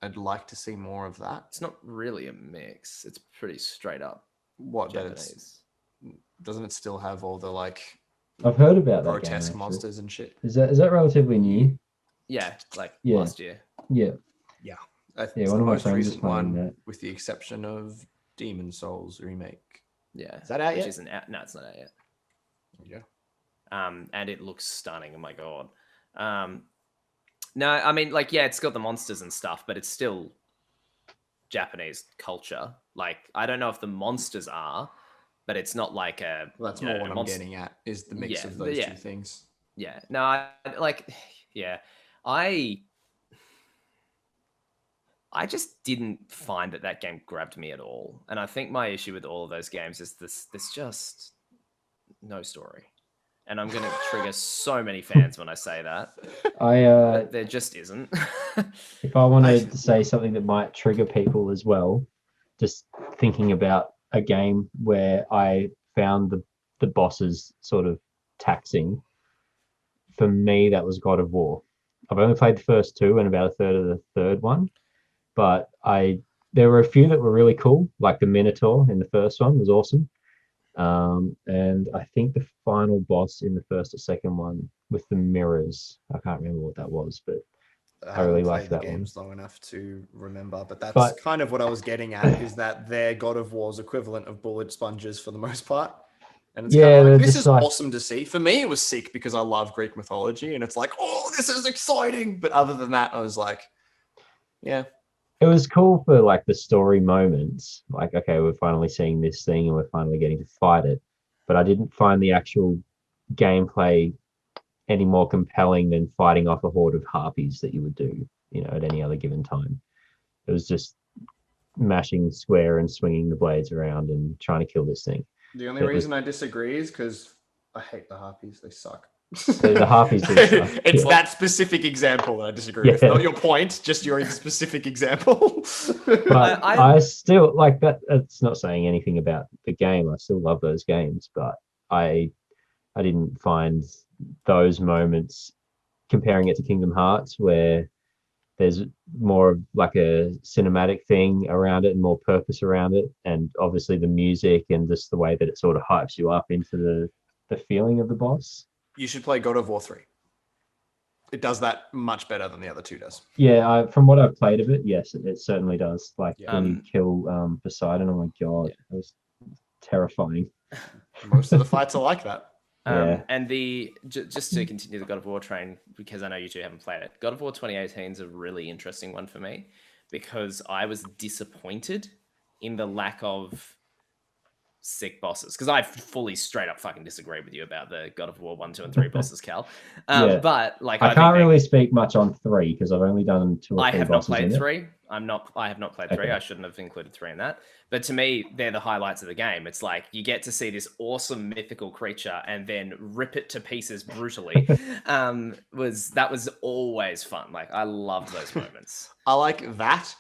I'd like to see more of that. It's not really a mix. It's pretty straight up Japanese. Doesn't it still have all the like? I've heard about grotesque that game, monsters and shit. Is that relatively new? Yeah, like last year. Yeah. It's one the of my most friends recent one, with the exception of Demon Souls remake. Yeah, is that out yet? Isn't out. No, it's not out yet. Yeah. And it looks stunning. Oh my god. No, I mean, like, yeah, it's got the monsters and stuff, but it's still Japanese culture. Like, I don't know if the monsters are, but it's not like a. Well, that's more what I'm getting at is the mix of those two things. Yeah. No, I just didn't find that game grabbed me at all. And I think my issue with all of those games is there's just no story. And I'm going to trigger so many fans when I say that. There just isn't. If I wanted to say something that might trigger people as well, just thinking about a game where I found the bosses sort of taxing, for me, that was God of War. I've only played the first two and about a third of the third one, but there were a few that were really cool, like the Minotaur in the first one was awesome. And I think the final boss in the first or second one with the mirrors, I can't remember what that was, but I really liked that games long enough to remember. But that's kind of what I was getting at, is that they're God of War's equivalent of bullet sponges for the most part. And it's kind of like, this is awesome to see. For me, it was sick because I love Greek mythology, and it's like, oh, this is exciting. But other than that, I was like, yeah. It was cool for like the story moments, like, okay, we're finally seeing this thing and we're finally getting to fight it. But I didn't find the actual gameplay any more compelling than fighting off a horde of harpies that you would do, at any other given time. It was just mashing square and swinging the blades around and trying to kill this thing. The only reason I disagree is because I hate the harpies. They suck. The harpies do suck. It's that specific example that I disagree with. Not your point, just your specific example. But I still like that. It's not saying anything about the game. I still love those games, but I didn't find those moments, comparing it to Kingdom Hearts, where there's more of like a cinematic thing around it and more purpose around it, and obviously the music and just the way that it sort of hypes you up into the feeling of the boss. You should play God of War 3. It does that much better than the other two does. Yeah, from what I've played of it, yes, it certainly does. Like when you kill Poseidon, oh my god, that was terrifying. Most of the fights are like that. And just to continue the God of War train, because I know you two haven't played it, God of War 2018 is a really interesting one for me, because I was disappointed in the lack of sick bosses, because I fully straight up fucking disagree with you about the God of War 1, 2, and 3 bosses, Cal. But like, I can't really speak much on 3 because I've only done 2 or 3 I have bosses not played in 3. I have not played 3. I shouldn't have included 3 in that. But to me, they're the highlights of the game. It's like you get to see this awesome mythical creature and then rip it to pieces brutally. That was always fun. Like, I loved those moments. I like that.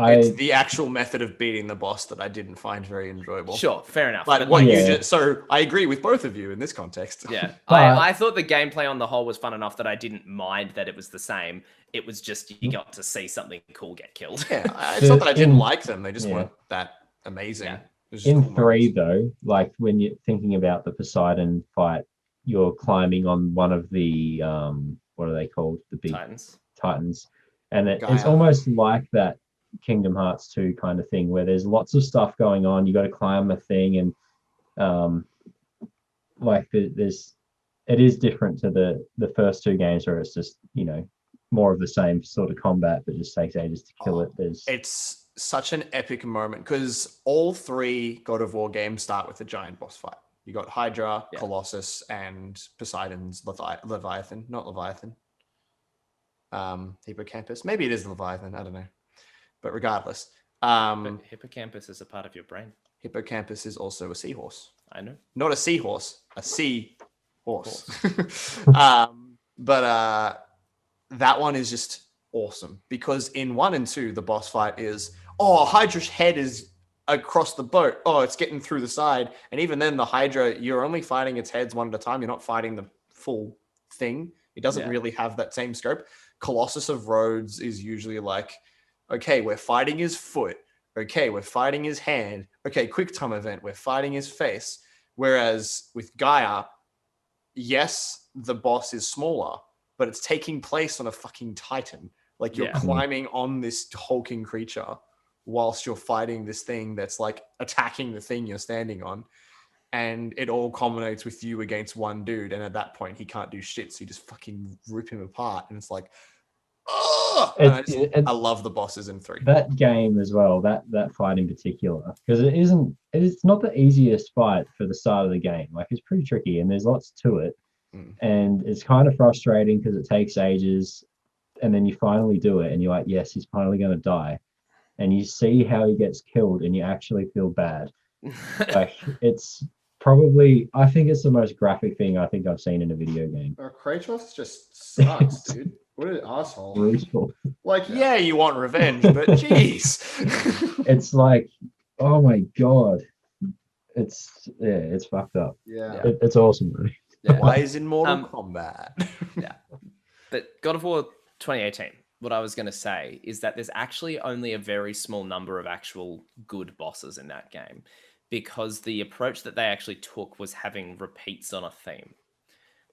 It's the actual method of beating the boss that I didn't find very enjoyable. Sure, fair enough. But what you just, so I agree with both of you in this context. Yeah, I thought the gameplay on the whole was fun enough that I didn't mind that it was the same. It was just you got to see something cool get killed. Yeah, it's not that I didn't like them; they just weren't that amazing. Yeah. In cool 3, though, like when you're thinking about the Poseidon fight, you're climbing on one of the what are they called? The big Titans, and it's almost like that Kingdom Hearts 2 kind of thing where there's lots of stuff going on. You got to climb a thing, and like it is different to the first 2 games where it's just more of the same sort of combat but just takes ages to kill it. It's such an epic moment because all 3 God of War games start with a giant boss fight. You got Hydra, Colossus, and Poseidon's Leviathan, not Leviathan. Hippocampus. Maybe it is Leviathan. I don't know. But regardless, but hippocampus is a part of your brain. Hippocampus is also a seahorse. I know. Not a seahorse, a sea horse. But that one is just awesome because in 1 and 2, the boss fight is, Hydra's head is across the boat. Oh, it's getting through the side. And even then, the Hydra, you're only fighting its heads one at a time. You're not fighting the full thing. It doesn't really have that same scope. Colossus of Rhodes is usually like, okay, we're fighting his foot. Okay, we're fighting his hand. Okay, quick time event, we're fighting his face. Whereas with Gaia, yes, the boss is smaller, but it's taking place on a fucking Titan. Like you're climbing on this hulking creature whilst you're fighting this thing that's like attacking the thing you're standing on. And it all culminates with you against one dude. And at that point, he can't do shit. So you just fucking rip him apart. And it's like, I love the bosses in 3. That game as well, that fight in particular, because it's not the easiest fight for the start of the game. Like it's pretty tricky and there's lots to it. And it's kind of frustrating because it takes ages and then you finally do it and you're like, yes, he's finally going to die. And you see how he gets killed and you actually feel bad. Like it's probably, I think it's the most graphic thing I think I've seen in a video game. Kratos just sucks, dude. What an asshole. Brutal. Like, yeah, you want revenge, but jeez. It's like, oh my God. It's fucked up. Yeah. It's awesome, really. Yeah. Why is in Mortal Kombat? Yeah. But God of War 2018, what I was going to say is that there's actually only a very small number of actual good bosses in that game because the approach that they actually took was having repeats on a theme.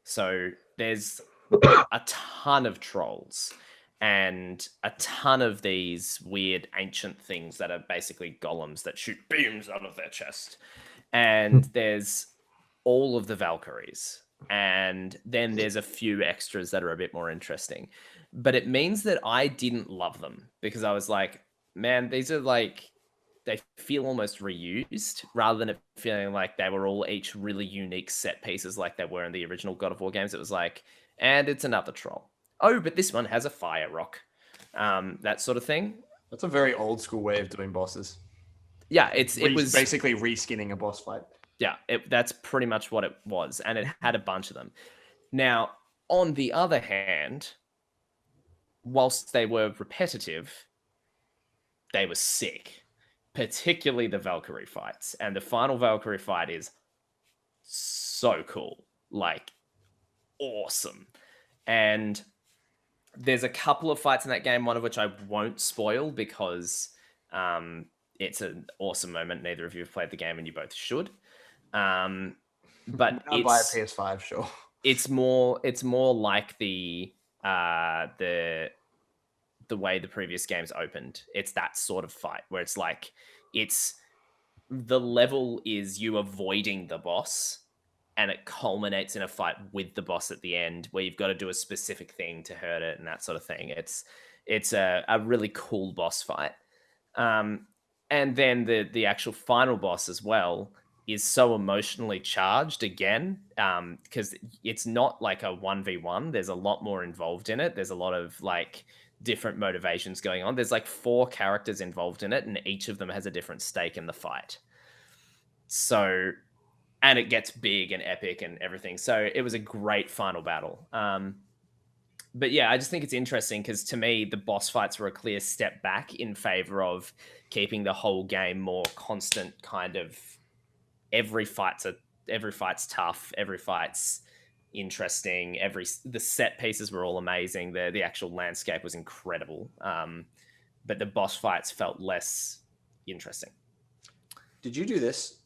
So there's a ton of trolls and a ton of these weird ancient things that are basically golems that shoot beams out of their chest. And there's all of the Valkyries. And then there's a few extras that are a bit more interesting. But it means that I didn't love them because I was like, man, these are like, they feel almost reused rather than it feeling like they were all each really unique set pieces like they were in the original God of War games. It was like, and it's another troll. Oh, but this one has a fire rock. That sort of thing. That's a very old school way of doing bosses. Yeah, it was basically reskinning a boss fight. Yeah, that's pretty much what it was. And it had a bunch of them. Now, on the other hand, whilst they were repetitive, they were sick. Particularly the Valkyrie fights. And the final Valkyrie fight is so cool. Like, awesome. And there's a couple of fights in that game, one of which I won't spoil because it's an awesome moment. Neither of you have played the game and you both should. But I'll buy a PS5, sure. It's more like the way the previous games opened. It's that sort of fight where it's like the level is you avoiding the boss and it culminates in a fight with the boss at the end where you've got to do a specific thing to hurt it and that sort of thing. It's a really cool boss fight. And then the actual final boss as well is so emotionally charged again, because it's not like a 1v1. There's a lot more involved in it. There's a lot of like different motivations going on. There's like 4 characters involved in it, and each of them has a different stake in the fight. So, and it gets big and epic and everything. So it was a great final battle. But yeah, I just think it's interesting because to me, the boss fights were a clear step back in favor of keeping the whole game more constant. Kind of every fight's tough, every fight's interesting. The set pieces were all amazing. The actual landscape was incredible. But the boss fights felt less interesting. Did you do this?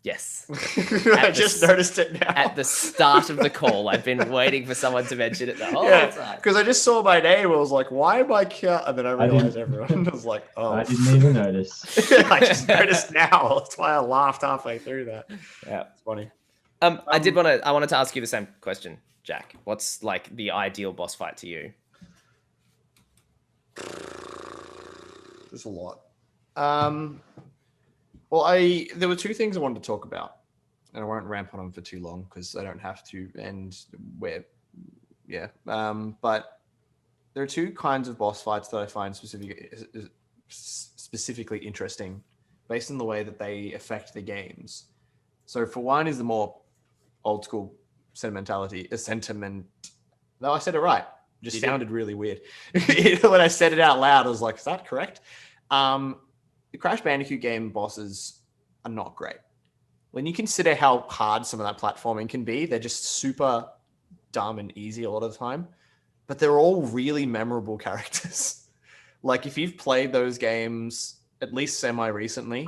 Yes. I just noticed it now. At the start of the call. I've been waiting for someone to mention it the whole time. Because I just saw my name. I was like, why am I here? And then I realized everyone was like, oh. I didn't even notice. I just noticed now. That's why I laughed halfway through that. Yeah. It's funny. I wanted to ask you the same question, Jack. What's like the ideal boss fight to you? There's a lot. Well, there were 2 things I wanted to talk about, and I won't ramp on them for too long because I don't have to. And but there are 2 kinds of boss fights that I find specifically interesting, based on the way that they affect the games. So, for one, is the more old school sentiment. No, I said it right. Just sounded really weird when I said it out loud. I was like, "Is that correct?" The Crash Bandicoot game bosses are not great. When you consider how hard some of that platforming can be, they're just super dumb and easy a lot of the time. But they're all really memorable characters. Like, if you've played those games, at least semi-recently,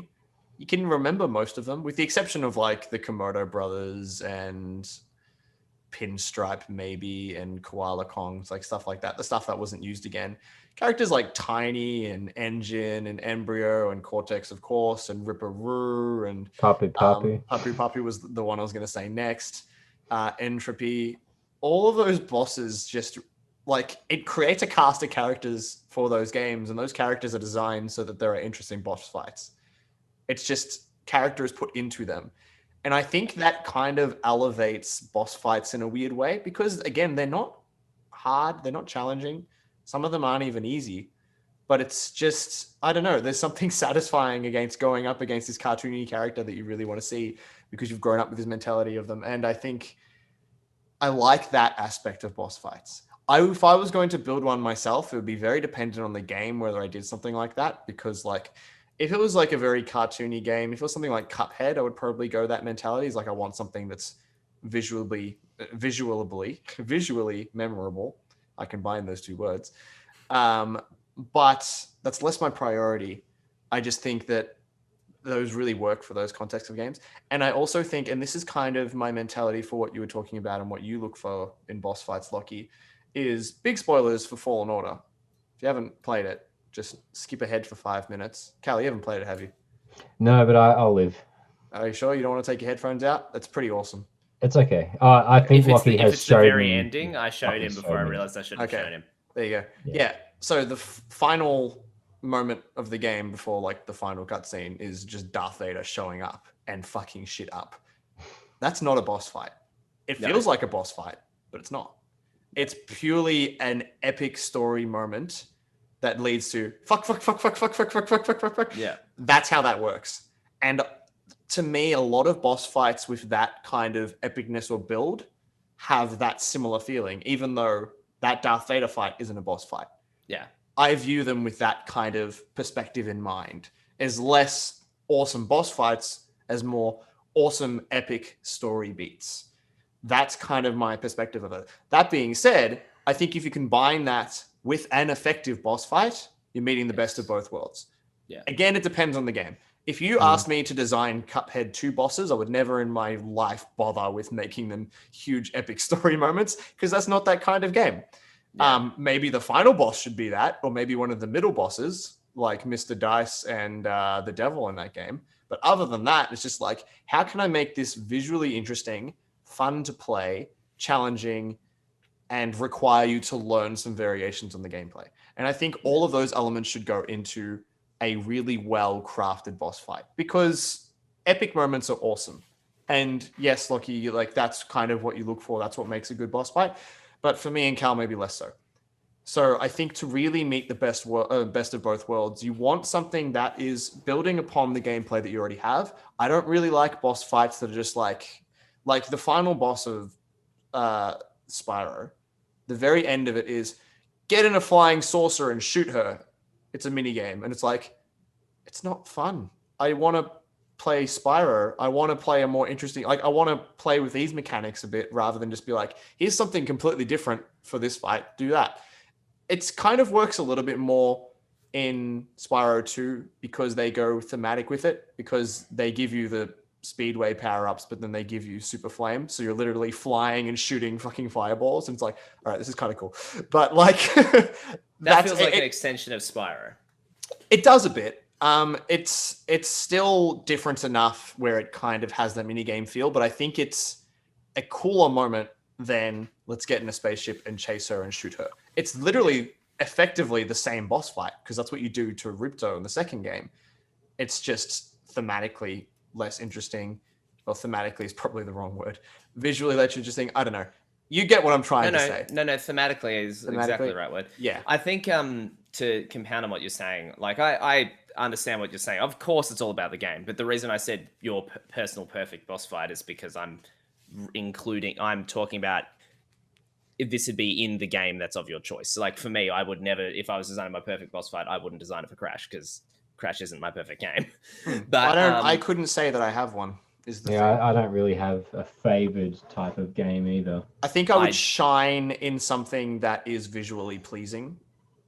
you can remember most of them, with the exception of, like, the Komodo brothers and Pinstripe, maybe, and Koala Kong, like stuff like that. The stuff that wasn't used again. Characters like Tiny and Engine and Embryo and Cortex, of course, and Ripperoo and Puppy. Puppy was the one I was going to say next. Entropy. All of those bosses just, like, it creates a cast of characters for those games, and those characters are designed so that there are interesting boss fights. It's just characters put into them. And I think that kind of elevates boss fights in a weird way because, again, they're not hard. They're not challenging. Some of them aren't even easy. But it's just, I don't know, there's something satisfying against going up against this cartoony character that you really want to see because you've grown up with his mentality of them. And I think I like that aspect of boss fights. If I was going to build one myself, it would be very dependent on the game whether I did something like that because, like, if it was like a very cartoony game, if it was something like Cuphead, I would probably go that mentality. It's like I want something that's visually memorable. I combine those 2 words. But that's less my priority. I just think that those really work for those contexts of games. And I also think, and this is kind of my mentality for what you were talking about and what you look for in boss fights, Lockie, is big spoilers for Fallen Order. If you haven't played it, just skip ahead for 5 minutes. Cal, you haven't played it, have you? No, but I'll live. Are you sure you don't want to take your headphones out? That's pretty awesome. It's okay. I think Lockie has showed the very me. ending, I showed him before I realized I should have shown him. There you go. Yeah. So the final moment of the game before, like, the final cutscene is just Darth Vader showing up and fucking shit up. That's not a boss fight. It feels like a boss fight, but it's not. It's purely an epic story moment that leads to fuck. Yeah. That's how that works. And to me, a lot of boss fights with that kind of epicness or build have that similar feeling, even though that Darth Vader fight isn't a boss fight. Yeah. I view them with that kind of perspective in mind, as less awesome boss fights, as more awesome epic story beats. That's kind of my perspective of it. That being said, I think if you combine that with an effective boss fight, you're meeting the best of both worlds. Yeah. Again, it depends on the game. If you asked me to design Cuphead 2 bosses, I would never in my life bother with making them huge epic story moments because that's not that kind of game. Yeah. Maybe the final boss should be that, or maybe one of the middle bosses like Mr. Dice and the Devil in that game. But other than that, it's just like, how can I make this visually interesting, fun to play, challenging, and require you to learn some variations on the gameplay? And I think all of those elements should go into a really well-crafted boss fight, because epic moments are awesome. And yes, Lockie, like that's kind of what you look for. That's what makes a good boss fight. But for me and Cal, maybe less so. So I think to really meet the best of both worlds, you want something that is building upon the gameplay that you already have. I don't really like boss fights that are just like the final boss of Spyro. The very end of it is get in a flying saucer and shoot her. It's a mini game, and it's like it's not fun. I want to play Spyro. I want to play a more interesting, like I want to play with these mechanics a bit rather than just be like, here's something completely different for this fight. Do that. It's kind of works a little bit more in Spyro 2 because they go thematic with it, because they give you the speedway power-ups, but then they give you super flame. So you're literally flying and shooting fucking fireballs. And it's like, all right, this is kind of cool. But like that feels like an extension of Spyro. It does a bit. It's still different enough where it kind of has that minigame feel, but I think it's a cooler moment than let's get in a spaceship and chase her and shoot her. It's literally effectively the same boss fight because that's what you do to Ripto in the second game. It's just thematically less interesting. Well, thematically is probably the wrong word. Visually less interesting. I don't know. You get what I'm trying to say. No, thematically is exactly the right word. Yeah. I think to compound on what you're saying, like I understand what you're saying. Of course, it's all about the game. But the reason I said your personal perfect boss fight is because I'm talking about if this would be in the game that's of your choice. So like for me, I would never, if I was designing my perfect boss fight, I wouldn't design it for Crash because Crash isn't my perfect game. But I couldn't say that I have one. I don't really have a favored type of game either. I think I would shine in something that is visually pleasing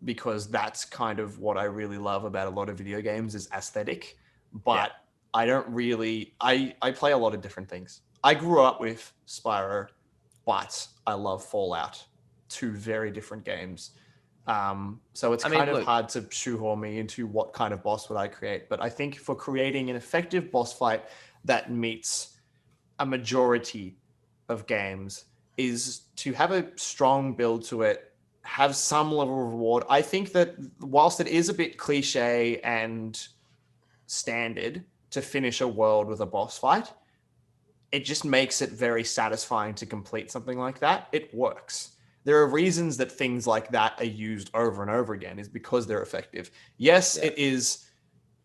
because that's kind of what I really love about a lot of video games is aesthetic. But I don't really, I play a lot of different things. I grew up with Spyro, but I love Fallout, two very different games. So it's kind of hard to shoehorn me into what kind of boss would I create. But I think for creating an effective boss fight that meets a majority of games is to have a strong build to it, have some level of reward. I think that whilst it is a bit cliche and standard to finish a world with a boss fight, it just makes it very satisfying to complete something like that. It works. There are reasons that things like that are used over and over again is because they're effective. Yes, it is,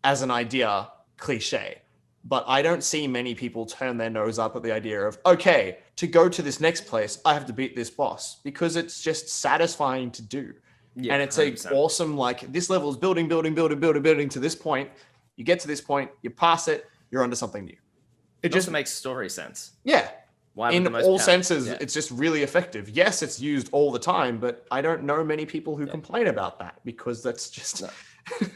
as an idea, cliche, but I don't see many people turn their nose up at the idea of, okay, to go to this next place, I have to beat this boss because it's just satisfying to do. Yeah, and it's 100%. Awesome, like this level is building to this point. You get to this point, you pass it, you're onto something new. It just makes story sense. Yeah. In all senses, it's just really effective. Yes, it's used all the time, but I don't know many people who complain about that because that's just,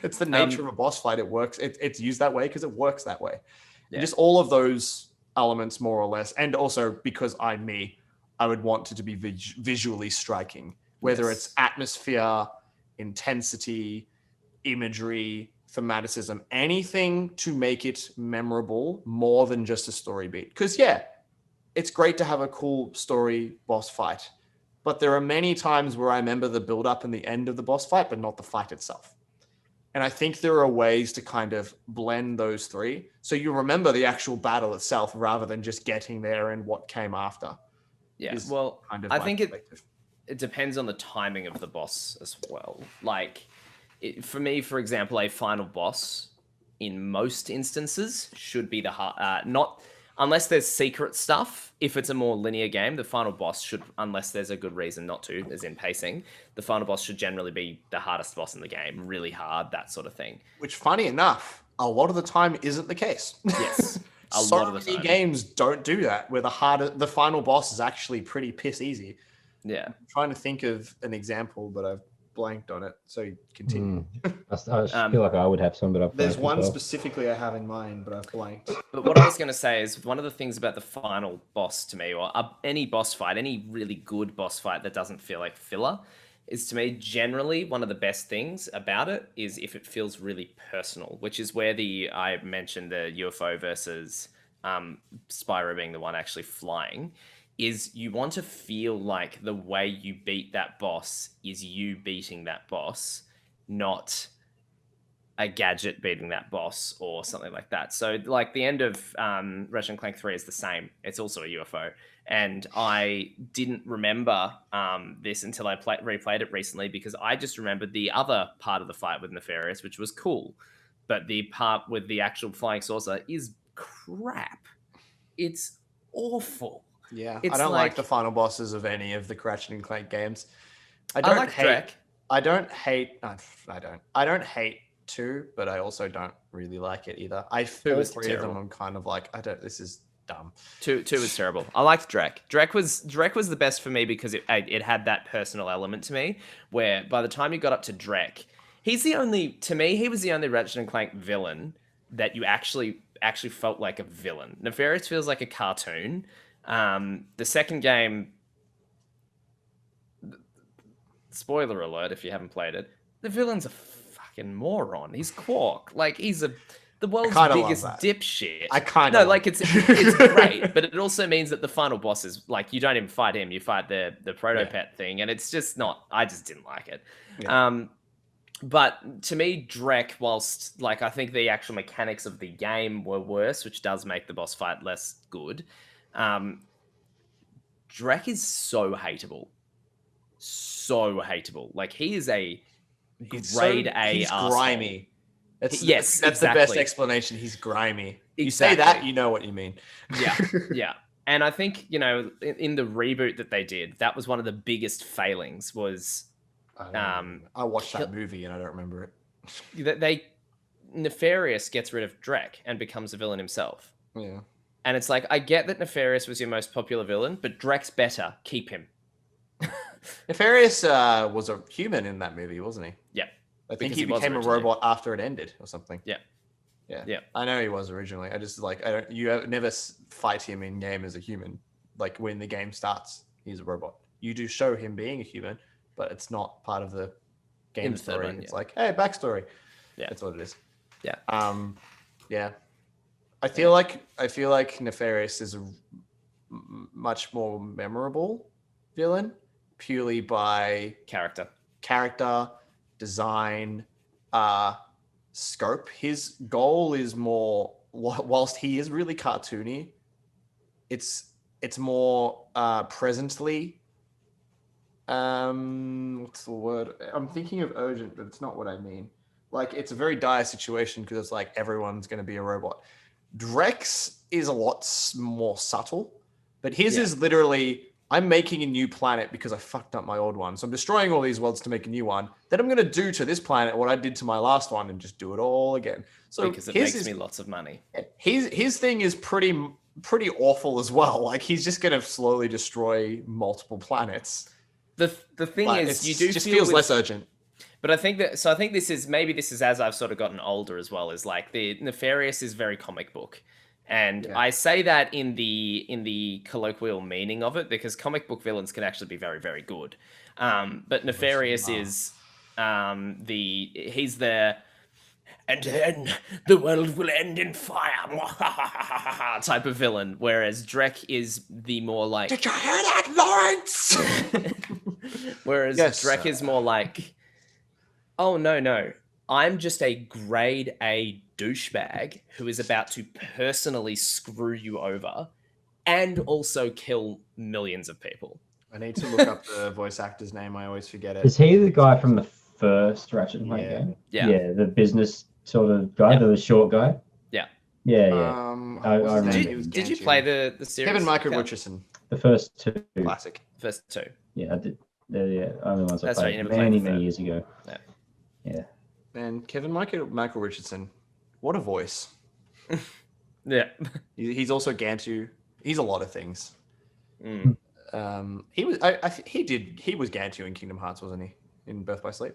it's the nature of a boss fight. It works. It's used that way because it works that way. Yeah. Just all of those elements, more or less. And also because I would want it to be visually striking, whether it's atmosphere, intensity, imagery, thematicism, anything to make it memorable more than just a story beat. Because it's great to have a cool story boss fight, but there are many times where I remember the build up and the end of the boss fight, but not the fight itself. And I think there are ways to kind of blend those three. So you remember the actual battle itself rather than just getting there and what came after. Yeah. Well, kind of I think it depends on the timing of the boss as well. Like for me, for example, a final boss in most instances should be the not unless there's secret stuff. If it's a more linear game, the final boss should, unless there's a good reason not to, as in pacing, the final boss should generally be the hardest boss in the game, really hard, that sort of thing. Which, funny enough, a lot of the time isn't the case. Yes, a lot of the time. Games don't do that, where the final boss is actually pretty piss easy. Yeah, I'm trying to think of an example, but I've blanked on it. So continue. I feel like I would have some, but there's one specifically I have in mind, but I've blanked. But what I was going to say is one of the things about the final boss to me, or any boss fight, any really good boss fight that doesn't feel like filler, is to me generally one of the best things about it is if it feels really personal, which is where I mentioned the UFO versus Spyro being the one actually flying. Is you want to feel like the way you beat that boss is you beating that boss, not a gadget beating that boss or something like that. So like the end of Ratchet and Clank 3 is the same. It's also a UFO. And I didn't remember this until I replayed it recently, because I just remembered the other part of the fight with Nefarious, which was cool. But the part with the actual flying saucer is crap. It's awful. Yeah, It's I don't like the final bosses of any of the Ratchet and Clank games. I like Drek. I don't hate 2, but I also don't really like it either. All three of them I'm kind of like, this is dumb. 2 was terrible. I liked Drek. Drek was the best for me because it had that personal element to me, where by the time you got up to Drek, he was the only Ratchet and Clank villain that you actually felt like a villain. Nefarious feels like a cartoon. The second game, spoiler alert if you haven't played it, the villain's a fucking moron. He's Quark. Like, he's the world's biggest dipshit. I kind of it's great, but it also means that the final boss is like, you don't even fight him, you fight the proto-pet thing, and it's just not. I just didn't like it. Yeah. But to me, Drek, whilst like I think the actual mechanics of the game were worse, which does make the boss fight less good, Drek is so hateable. So hateable. Like, he is a grade A. He's asshole. Grimy. That's exactly. The best explanation. He's grimy. Exactly. You say that, you know what you mean. Yeah, yeah. And I think, in the reboot that they did, that was one of the biggest failings. Was I watched that movie and I don't remember it. Nefarious gets rid of Drek and becomes a villain himself. Yeah. And it's like, I get that Nefarious was your most popular villain, but Drek's better. Keep him. Nefarious was a human in that movie, wasn't he? Yeah. I think he became a robot after it ended or something. Yeah. Yeah. Yeah. I know he was originally. I just you never fight him in game as a human. Like, when the game starts, he's a robot. You do show him being a human, but it's not part of the game story. It's like, hey, backstory. Yeah. That's what it is. Yeah. Yeah. I feel like Nefarious is a much more memorable villain, purely by character, design, scope. His goal is more, whilst he is really cartoony, it's more presently. What's the word? I'm thinking of urgent, but it's not what I mean. Like, it's a very dire situation because it's like everyone's going to be a robot. Drek's is a lot more subtle, but his is literally, I'm making a new planet because I fucked up my old one. So I'm destroying all these worlds to make a new one. Then I'm going to do to this planet what I did to my last one and just do it all again. So because it makes me lots of money. His thing is pretty awful as well. Like, he's just going to slowly destroy multiple planets. The thing is, you do just feels less urgent. But I think this is as I've sort of gotten older as well, is like the Nefarious is very comic book. And I say that in the colloquial meaning of it, because comic book villains can actually be very, very good. But Nefarious is he's the, and then the world will end in fire type of villain, whereas Drek is the more like, did you hear that, Lawrence? Whereas Drek is more like, oh no, I'm just a grade A douchebag who is about to personally screw you over and also kill millions of people. I need to look up the voice actor's name. I always forget it. Is he the guy from the first Ratchet and Clank game? Yeah, the business sort of guy, the short guy. Yeah. Did you play the series? Kevin Michael Richardson. The first two. Classic. First two. Yeah, I did. Only ones I played right, many years ago. Yeah. Man, Kevin Michael Richardson, what a voice. Yeah. He's also Gantu. He's a lot of things. Mm. He was Gantu in Kingdom Hearts, wasn't he? In Birth by Sleep.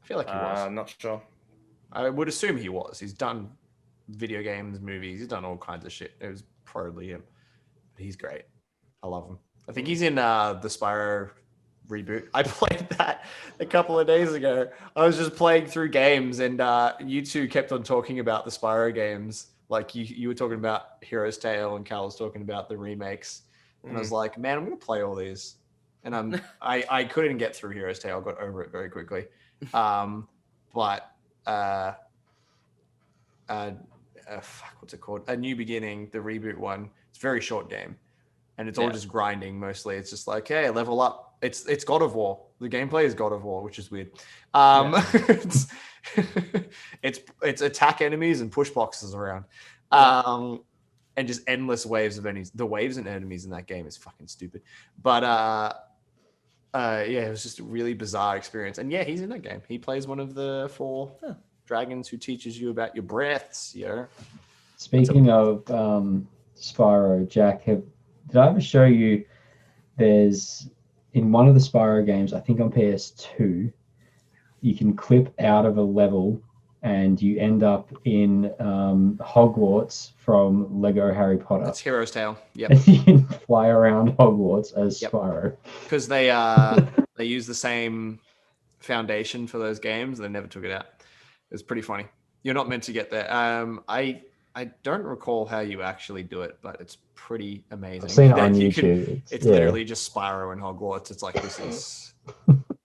I feel like he was. I'm not sure. I would assume he was. He's done video games, movies. He's done all kinds of shit. It was probably him. But he's great. I love him. I think he's in the Spyro reboot. I played that a couple of days ago. I was just playing through games, and you two kept on talking about the Spyro games. Like, you were talking about Hero's Tale, and Cal was talking about the remakes. And I was like, man, I'm gonna play all these. And I couldn't get through Hero's Tale. I got over it very quickly. But what's it called? A New Beginning, the reboot one. It's a very short game, and it's all just grinding mostly. It's just like, hey, level up. It's God of War. The gameplay is God of War, which is weird. It's it's attack enemies and push boxes around, and just endless waves of enemies. The waves and enemies in that game is fucking stupid, but it was just a really bizarre experience. And yeah, he's in that game. He plays one of the 4 dragons who teaches you about your breaths. Yeah. Speaking of Spyro, Jack, did I ever show you? There's in one of the Spyro games, I think on PS2, you can clip out of a level, and you end up in Hogwarts from Lego Harry Potter. That's Hero's Tale. Yep. And you can fly around Hogwarts as Spyro. Because they use the same foundation for those games. They never took it out. It's pretty funny. You're not meant to get there. I don't recall how you actually do it, but it's pretty amazing. I've seen it on YouTube. It's literally just Spyro and Hogwarts. It's like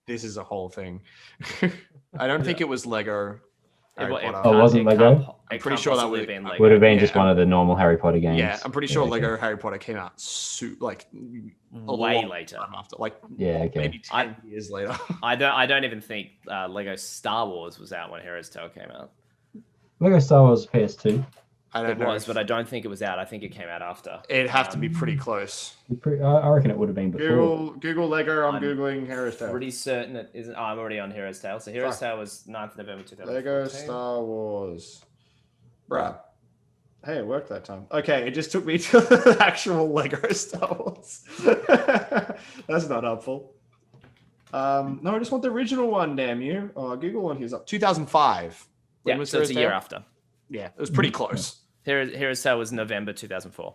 this is a whole thing. I don't think it was Lego. It wasn't Lego? I'm pretty sure that would have been just one of the normal Harry Potter games. Yeah, I'm pretty sure Lego Harry Potter came out way later. After, maybe 10 years later. I don't even think Lego Star Wars was out when Hero's Tale came out. Lego Star Wars PS2. It was, but I don't think it was out. I think it came out after. It'd have to be pretty close. I reckon it would have been before. Google Lego. I'm Googling Hero's Tale. Pretty certain it isn't. Oh, I'm already on Hero's Tale. So Hero's Tale was 9th November 2014. Lego Star Wars. Bruh. Hey, it worked that time. Okay, it just took me to the actual Lego Star Wars. That's not helpful. No, I just want the original one, damn you. Google one here's up. 2005. Yeah, so it's a year after. Yeah, it was pretty close. Hero's Tale was November 2004.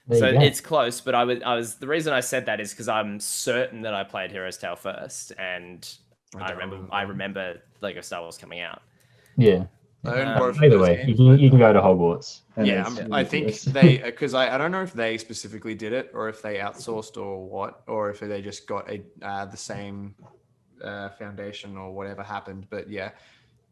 There So you go. it's close, but I was the reason I said that is because I'm certain that I played Hero's Tale first, and I remember Lego Star Wars coming out. Yeah. Either way, games, you can go to Hogwarts. Yeah, I think they, because I don't know if they specifically did it or if they outsourced or what, or if they just got the same foundation or whatever happened. But yeah,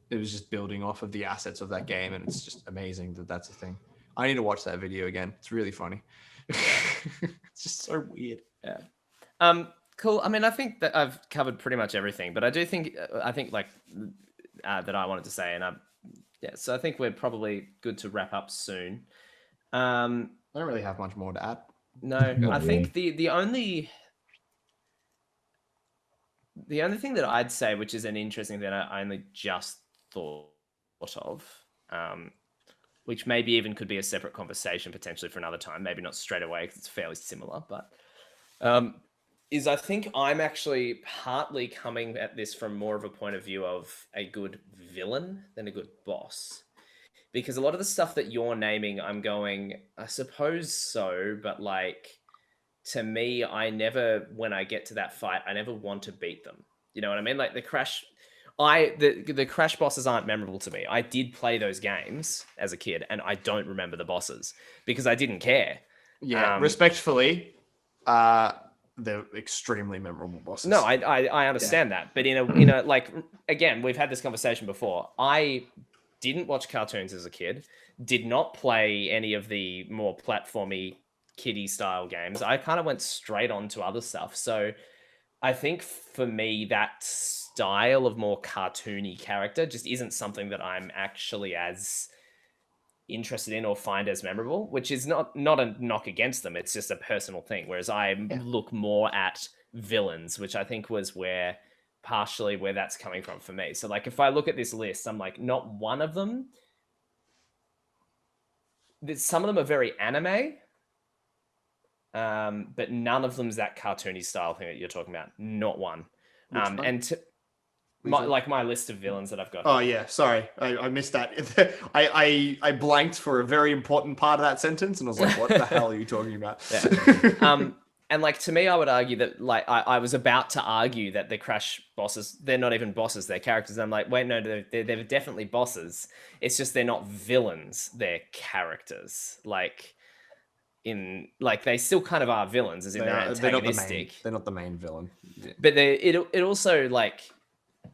it was just building off of the assets of that game, and it's just amazing that that's a thing. I need to watch that video again. It's really funny. It's just so weird. Yeah. Cool. I mean, I think that I've covered pretty much everything, but I do think like that I wanted to say, and so I think we're probably good to wrap up soon. I don't really have much more to add. No, I think the only thing that I'd say, which is an interesting thing I only just thought of, which maybe even could be a separate conversation potentially for another time, maybe not straight away because it's fairly similar, but is I think I'm actually partly coming at this from more of a point of view of a good villain than a good boss. Because a lot of the stuff that you're naming, I'm going, I suppose so, but like, to me, when I get to that fight, I never want to beat them. You know what I mean? Like the Crash bosses aren't memorable to me. I did play those games as a kid, and I don't remember the bosses because I didn't care. Yeah, respectfully, they're extremely memorable bosses. No, I understand that, but in a like, again, we've had this conversation before. I didn't watch cartoons as a kid, did not play any of the more platformy kiddie style games. I kind of went straight on to other stuff. So I think for me, that style of more cartoony character just isn't something that I'm actually as interested in or find as memorable, which is not a knock against them. It's just a personal thing. Whereas I look more at villains, which I think was partially where that's coming from for me. So like, if I look at this list, I'm like, not one of them. Some of them are very anime, but none of them's that cartoony style thing that you're talking about. Not one. My list of villains that I've got. Oh yeah, sorry, I missed that. I blanked for a very important part of that sentence, and I was like, "What the hell are you talking about?" Yeah. And like, to me, I would argue that like I was about to argue that the Crash bosses, they're not even bosses, they're characters. I'm like, wait, no, they're definitely bosses. It's just they're not villains, they're characters. Like they still kind of are villains, as in they're antagonistic. They're not the main villain. Yeah. But it also like,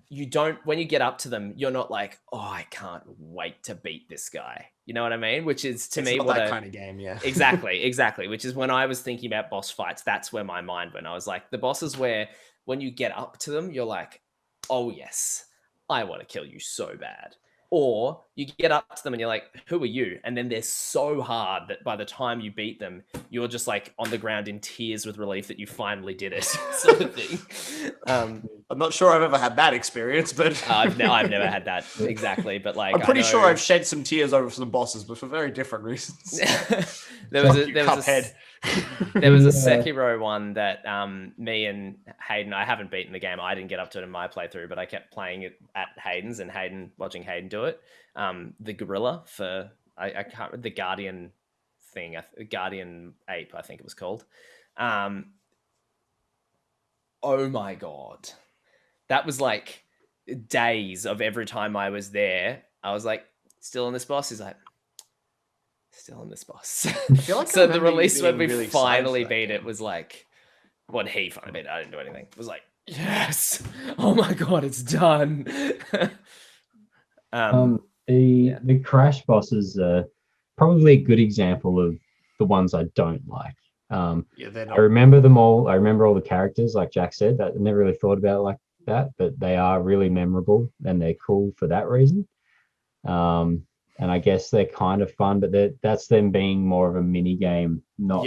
you don't, when you get up to them, you're not like, oh, I can't wait to beat this guy. You know what I mean? Which is to me not what that kind of game, yeah. exactly. Which is when I was thinking about boss fights, that's where my mind went. I was like, the bosses where when you get up to them, you're like, oh yes, I want to kill you so bad. Or you get up to them and you're like, who are you? And then they're so hard that by the time you beat them, you're just like on the ground in tears with relief that you finally did it, sort of thing. I'm not sure I've ever had that experience, but I've never had that exactly. But like, I'm pretty sure I've shed some tears over some bosses, but for very different reasons. there was a Yeah. Sekiro one that me and Hayden, I haven't beaten the game. I didn't get up to it in my playthrough, but I kept playing it at Hayden's and watching Hayden do it. The gorilla for I can't, the Guardian thing, Guardian Ape, I think it was called. Oh my god, that was like days of every time I was there. I was like, still on this boss. He's like, still on this boss. So the release when we really finally beat it was like, when he finally beat it, I didn't do anything. It was like, yes, oh my god, it's done. The crash bosses are probably a good example of the ones I don't like. I remember them all. I remember all the characters, like Jack said. That I never really thought about it like that, but they are really memorable and they're cool for that reason. And I guess they're kind of fun, but that's them being more of a mini game, not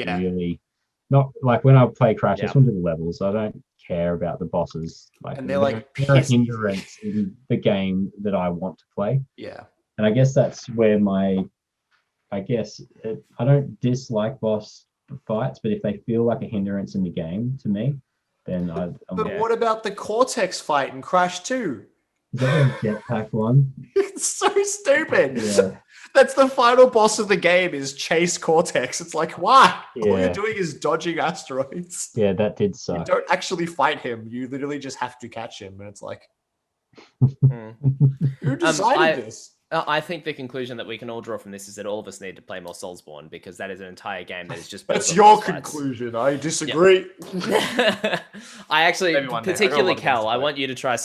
like when I play Crash. I just want to do the levels. I don't care about the bosses. Like, and they're like a hindrance in the game that I want to play. Yeah, and I guess that's where I don't dislike boss fights, but if they feel like a hindrance in the game to me, then But what about the Cortex fight in Crash 2? Is that a jetpack one? It's so stupid. Yeah. That's the final boss of the game is Chase Cortex. It's like, why? Yeah. All you're doing is dodging asteroids. Yeah, that did suck. You don't actually fight him. You literally just have to catch him. And it's like, who decided this? I think the conclusion that we can all draw from this is that all of us need to play more Soulsborne, because that is an entire game that is just... That's your conclusion. I disagree. Yep. I actually, particularly Cal, I want you to try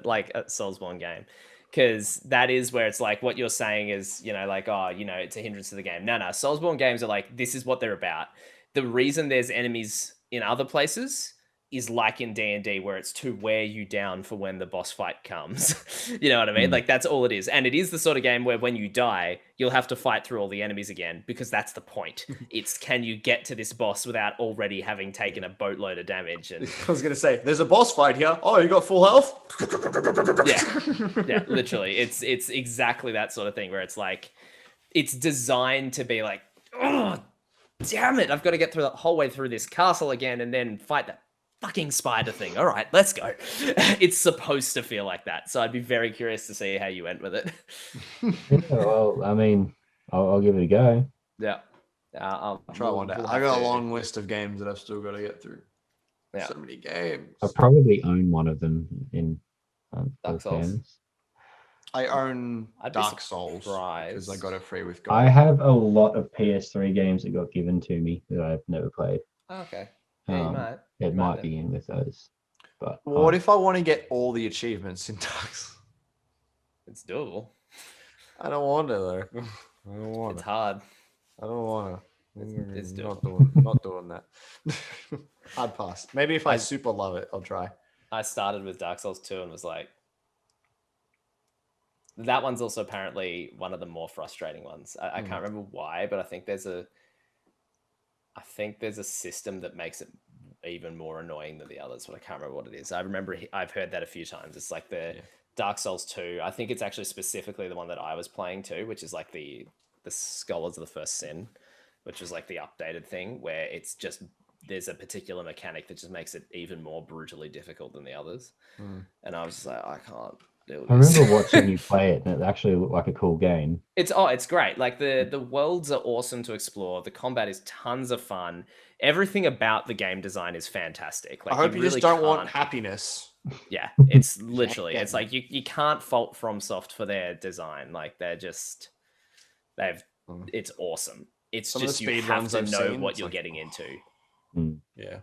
like a Soulsborne game, because that is where it's like what you're saying is, like, oh, it's a hindrance to the game. No, Soulsborne games are like, this is what they're about. The reason there's enemies in other places is like in D&D, where it's to wear you down for when the boss fight comes. You know what I mean? Like, that's all it is. And it is the sort of game where when you die, you'll have to fight through all the enemies again, because that's the point. It's, can you get to this boss without already having taken a boatload of damage? And I was going to say, there's a boss fight here. Oh, you got full health? Yeah, literally. It's exactly that sort of thing where it's like, it's designed to be like, oh, damn it, I've got to get through the whole way through this castle again and then fight that fucking spider thing. All right, let's go. It's supposed to feel like that. So I'd be very curious to see how you went with it. Well, I mean, I'll give it a go. Yeah. I'll try one day. I got a long list of games that I've still got to get through. Yeah. So many games. I probably own one of them in Dark Souls. I own Dark Souls because I got it free with God. I have a lot of PS3 games that got given to me that I've never played. Oh, okay. Yeah, it might be in with those. But what if I want to get all the achievements in Dark Souls? It's doable. I don't want to though. I don't want It's hard. I don't want to. It's doable. Not doing that. Hard pass. Maybe if I super love it, I'll try. I started with Dark Souls 2 and was like, that one's also apparently one of the more frustrating ones. I can't remember why, but I think there's a system that makes it even more annoying than the others, but I can't remember what it is. I remember I've heard that a few times. It's like the Dark Souls 2. I think it's actually specifically the one that I was playing too, which is like the Scholars of the First Sin, which was like the updated thing where it's just, there's a particular mechanic that just makes it even more brutally difficult than the others. And I was just like, I can't do this. I remember watching you play it, and it actually looked like a cool game. It's great. Like the worlds are awesome to explore. The combat is tons of fun. Everything about the game design is fantastic. Like, I hope you just don't want happiness. Yeah, it's literally, it's like you can't fault FromSoft for their design. Like it's awesome. It's just, you have to know what you're getting into. Yeah.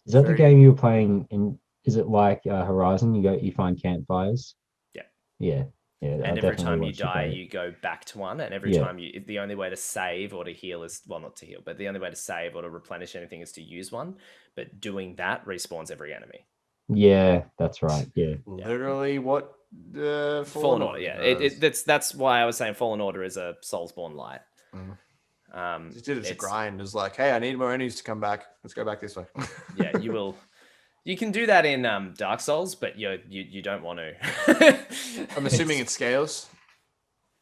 Is that the game you were playing in is it like Horizon? You find campfires. Yeah. Yeah. And I every definitely time you watched die, it. you go back to one. And every Yeah. time the only way to save or to heal is, well, not to heal, but the only way to save or to replenish anything is to use one. But doing that respawns every enemy. Yeah, that's right. Yeah. Literally what Fallen Order, yeah. That's why I was saying Fallen Order is a Soulsborne light. Just did it to grind. It's like, hey, I need more enemies to come back. Let's go back this way. Yeah, you will. You can do that in Dark Souls, but you don't want to. I'm assuming it scales.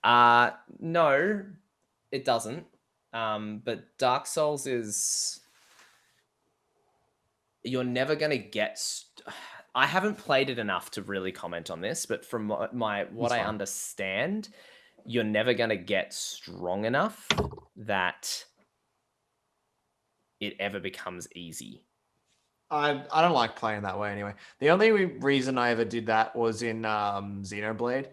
No, it doesn't. But Dark Souls is. You're never gonna get. I haven't played it enough to really comment on this, but from what I understand, you're never gonna get strong enough that it ever becomes easy. I don't like playing that way anyway. The only reason I ever did that was in Xenoblade,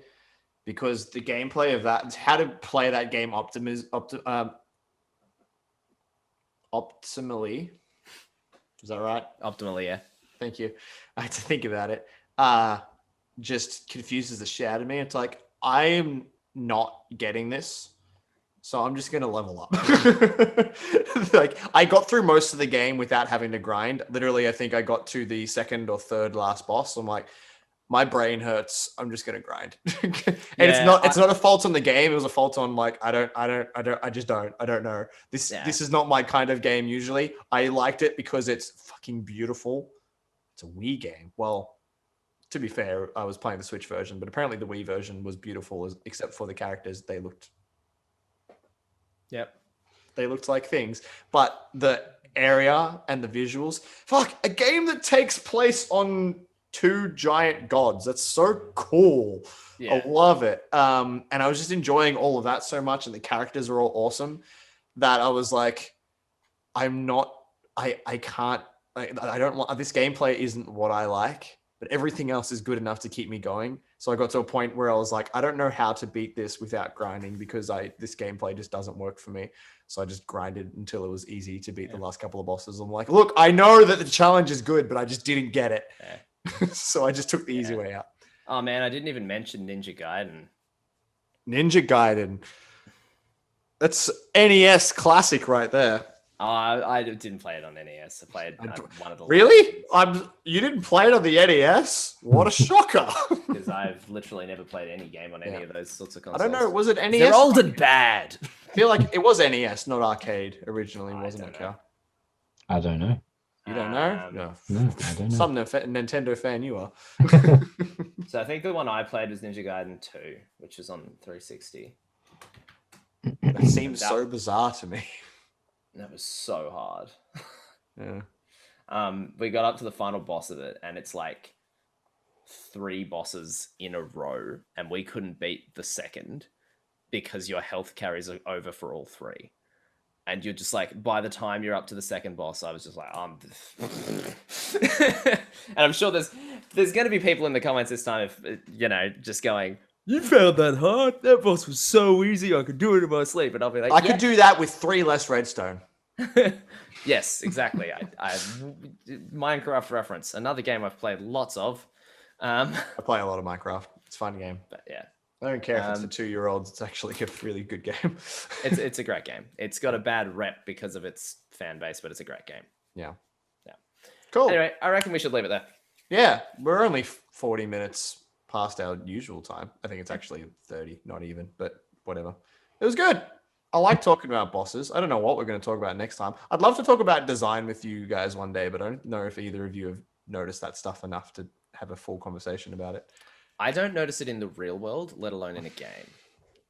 because the gameplay of that, how to play that game optimally. Is that right? Optimally, yeah. Thank you. I had to think about it. Just confuses the shit out of me. It's like, I am not getting this, so I'm just going to level up. Like, I got through most of the game without having to grind. Literally, I think I got to the second or third last boss. I'm like, my brain hurts. I'm just going to grind. And it's not a fault on the game. It was a fault on, like, I don't know. This is not my kind of game usually. I liked it because it's fucking beautiful. It's a Wii game. Well, to be fair, I was playing the Switch version, but apparently the Wii version was beautiful, except for the characters. They looked like things. But the area and the visuals, fuck, a game that takes place on two giant gods. That's so cool. Yeah. I love it. And I was just enjoying all of that so much, and the characters are all awesome, that I was like, I can't, I don't want, this gameplay isn't what I like, but everything else is good enough to keep me going. So I got to a point where I was like, I don't know how to beat this without grinding, because this gameplay just doesn't work for me. So I just grinded until it was easy to beat the last couple of bosses. I'm like, look, I know that the challenge is good, but I just didn't get it. Yeah. So I just took the easy way out. Oh man, I didn't even mention Ninja Gaiden. That's NES classic right there. I didn't play it on NES. I played one of the. Really? You didn't play it on the NES? What a shocker! Because I've literally never played any game on any of those sorts of consoles. I don't know. Was it NES? They're old and bad. I feel like it was NES, not arcade originally, wasn't it, Cal? I don't know. You don't know? No, I don't know. Some Nintendo fan you are. So I think the one I played was Ninja Gaiden 2, which was on 360. It seems so bizarre to me. That was so hard. Yeah. We got up to the final boss of it, and it's like 3 bosses in a row, and we couldn't beat the second because your health carries over for all 3. And you're just like, by the time you're up to the second boss, I was just like, and I'm sure there's going to be people in the comments this time, if just going, you found that hard? That boss was so easy, I could do it in my sleep. And I'll be like, I could do that with 3 less redstone. Yes, exactly. I Minecraft reference, another game I've played lots of. I play a lot of Minecraft. It's a fun game. But yeah. I don't care if it's for 2-year-olds. It's actually a really good game. It's a great game. It's got a bad rep because of its fan base, but it's a great game. Yeah. Cool. Anyway, I reckon we should leave it there. Yeah, we're only 40 minutes past our usual time. I think it's actually 30, not even, but whatever. It was good. I like talking about bosses. I don't know what we're going to talk about next time. I'd love to talk about design with you guys one day, but I don't know if either of you have noticed that stuff enough to have a full conversation about it. I don't notice it in the real world, let alone in a game.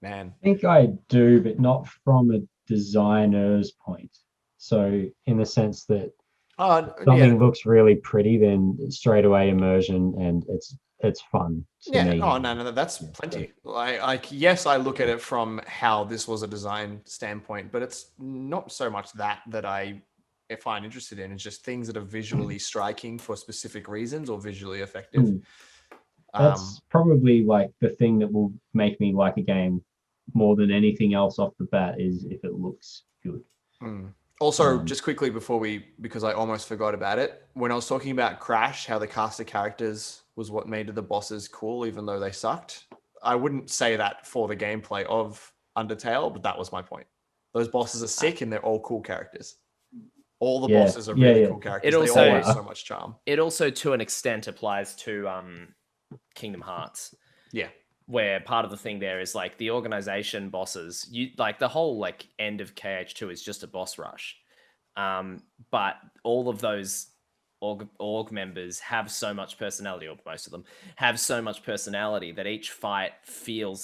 Man. I think I do, but not from a designer's point. So in the sense that something looks really pretty, then straight away immersion, and it's fun to me. Oh no, that's plenty. Yes, I look at it from how this was a design standpoint, but it's not so much that I find interested in. It's just things that are visually striking for specific reasons or visually effective. That's probably like the thing that will make me like a game more than anything else off the bat, is if it looks good. Also, just quickly because I almost forgot about it, when I was talking about Crash, how the cast of characters was what made the bosses cool, even though they sucked. I wouldn't say that for the gameplay of Undertale, but that was my point. Those bosses are sick and they're all cool characters. All the bosses are really cool characters. They all have so much charm. It also, to an extent, applies to Kingdom Hearts. Yeah. Where part of the thing there is like the organization bosses, you like the whole like end of KH2 is just a boss rush. But all of those org members have so much personality, or most of them have so much personality, that each fight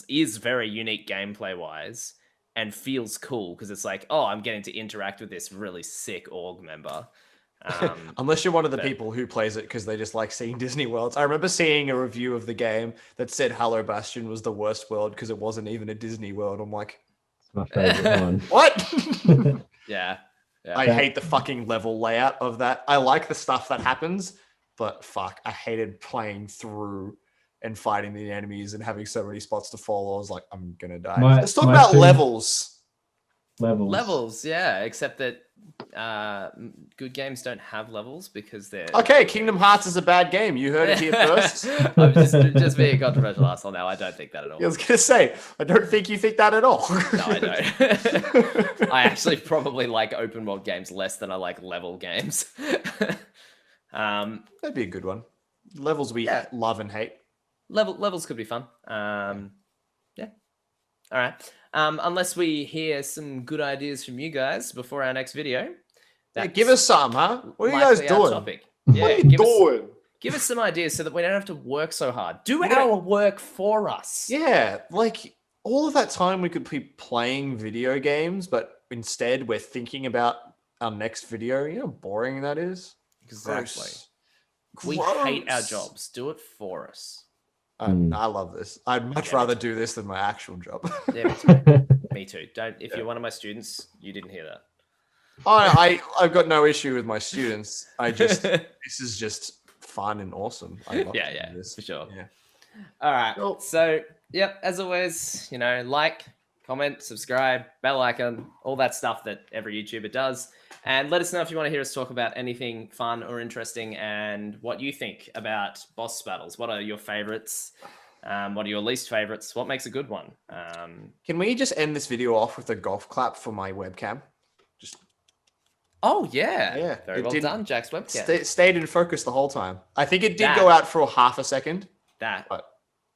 is very unique gameplay wise and feels cool because it's like, oh, I'm getting to interact with this really sick org member. Unless you're one of the people who plays it because they just like seeing Disney worlds. I remember seeing a review of the game that said Hello Bastion was the worst world because it wasn't even a Disney world. I'm like, it's my favorite one. What? Yeah. I hate the fucking level layout of that. I like the stuff that happens, but fuck, I hated playing through and fighting the enemies and having so many spots to fall. I was like, I'm gonna die. Let's talk about levels. Levels, yeah. Except that good games don't have levels because they're... Okay, Kingdom Hearts is a bad game. You heard it here first. I'm just being a controversial asshole now. I don't think that at all. I was going to say, I don't think you think that at all. No, I don't. I actually probably like open world games less than I like level games. That'd be a good one. Levels we love and hate. Levels could be fun. Yeah. All right. Unless we hear some good ideas from you guys before our next video. Yeah, give us some, huh? What are you guys doing? Topic. Yeah, what are you doing? Give us some ideas so that we don't have to work so hard. Do our work for us. Yeah, like all of that time we could be playing video games, but instead we're thinking about our next video. You know how boring that is? Exactly. We hate our jobs. Do it for us. I love this. I'd much rather do this than my actual job. Yeah, me too. Me too. If you're one of my students, you didn't hear that. I've got no issue with my students. This is just fun and awesome. I love this for sure. Yeah. All right. Cool. So, yep, as always, like, comment, subscribe, bell icon, all that stuff that every YouTuber does. And let us know if you want to hear us talk about anything fun or interesting and what you think about boss battles. What are your favorites? What are your least favorites? What makes a good one? Can we just end this video off with a golf clap for my webcam? Oh, yeah. Very well done, Jack's webcam. Stayed in focus the whole time. I think it did go out for half a second. That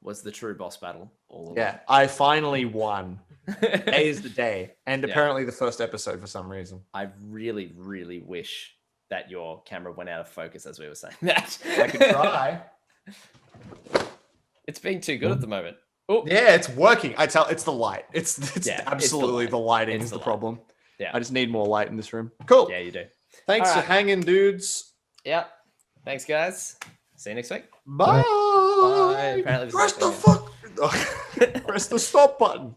was the true boss battle. Yeah, I finally won. Today is the day. And apparently the first episode for some reason. I really, really wish that your camera went out of focus as we were saying that. I could try. It's being too good at the moment. Ooh. Yeah, it's working. It's the light. It's absolutely the lighting is the problem. Yeah. I just need more light in this room. Cool. Yeah, you do. Thanks for hanging, dudes. Yep. Thanks, guys. See you next week. Bye. Bye. Apparently Press the stop button.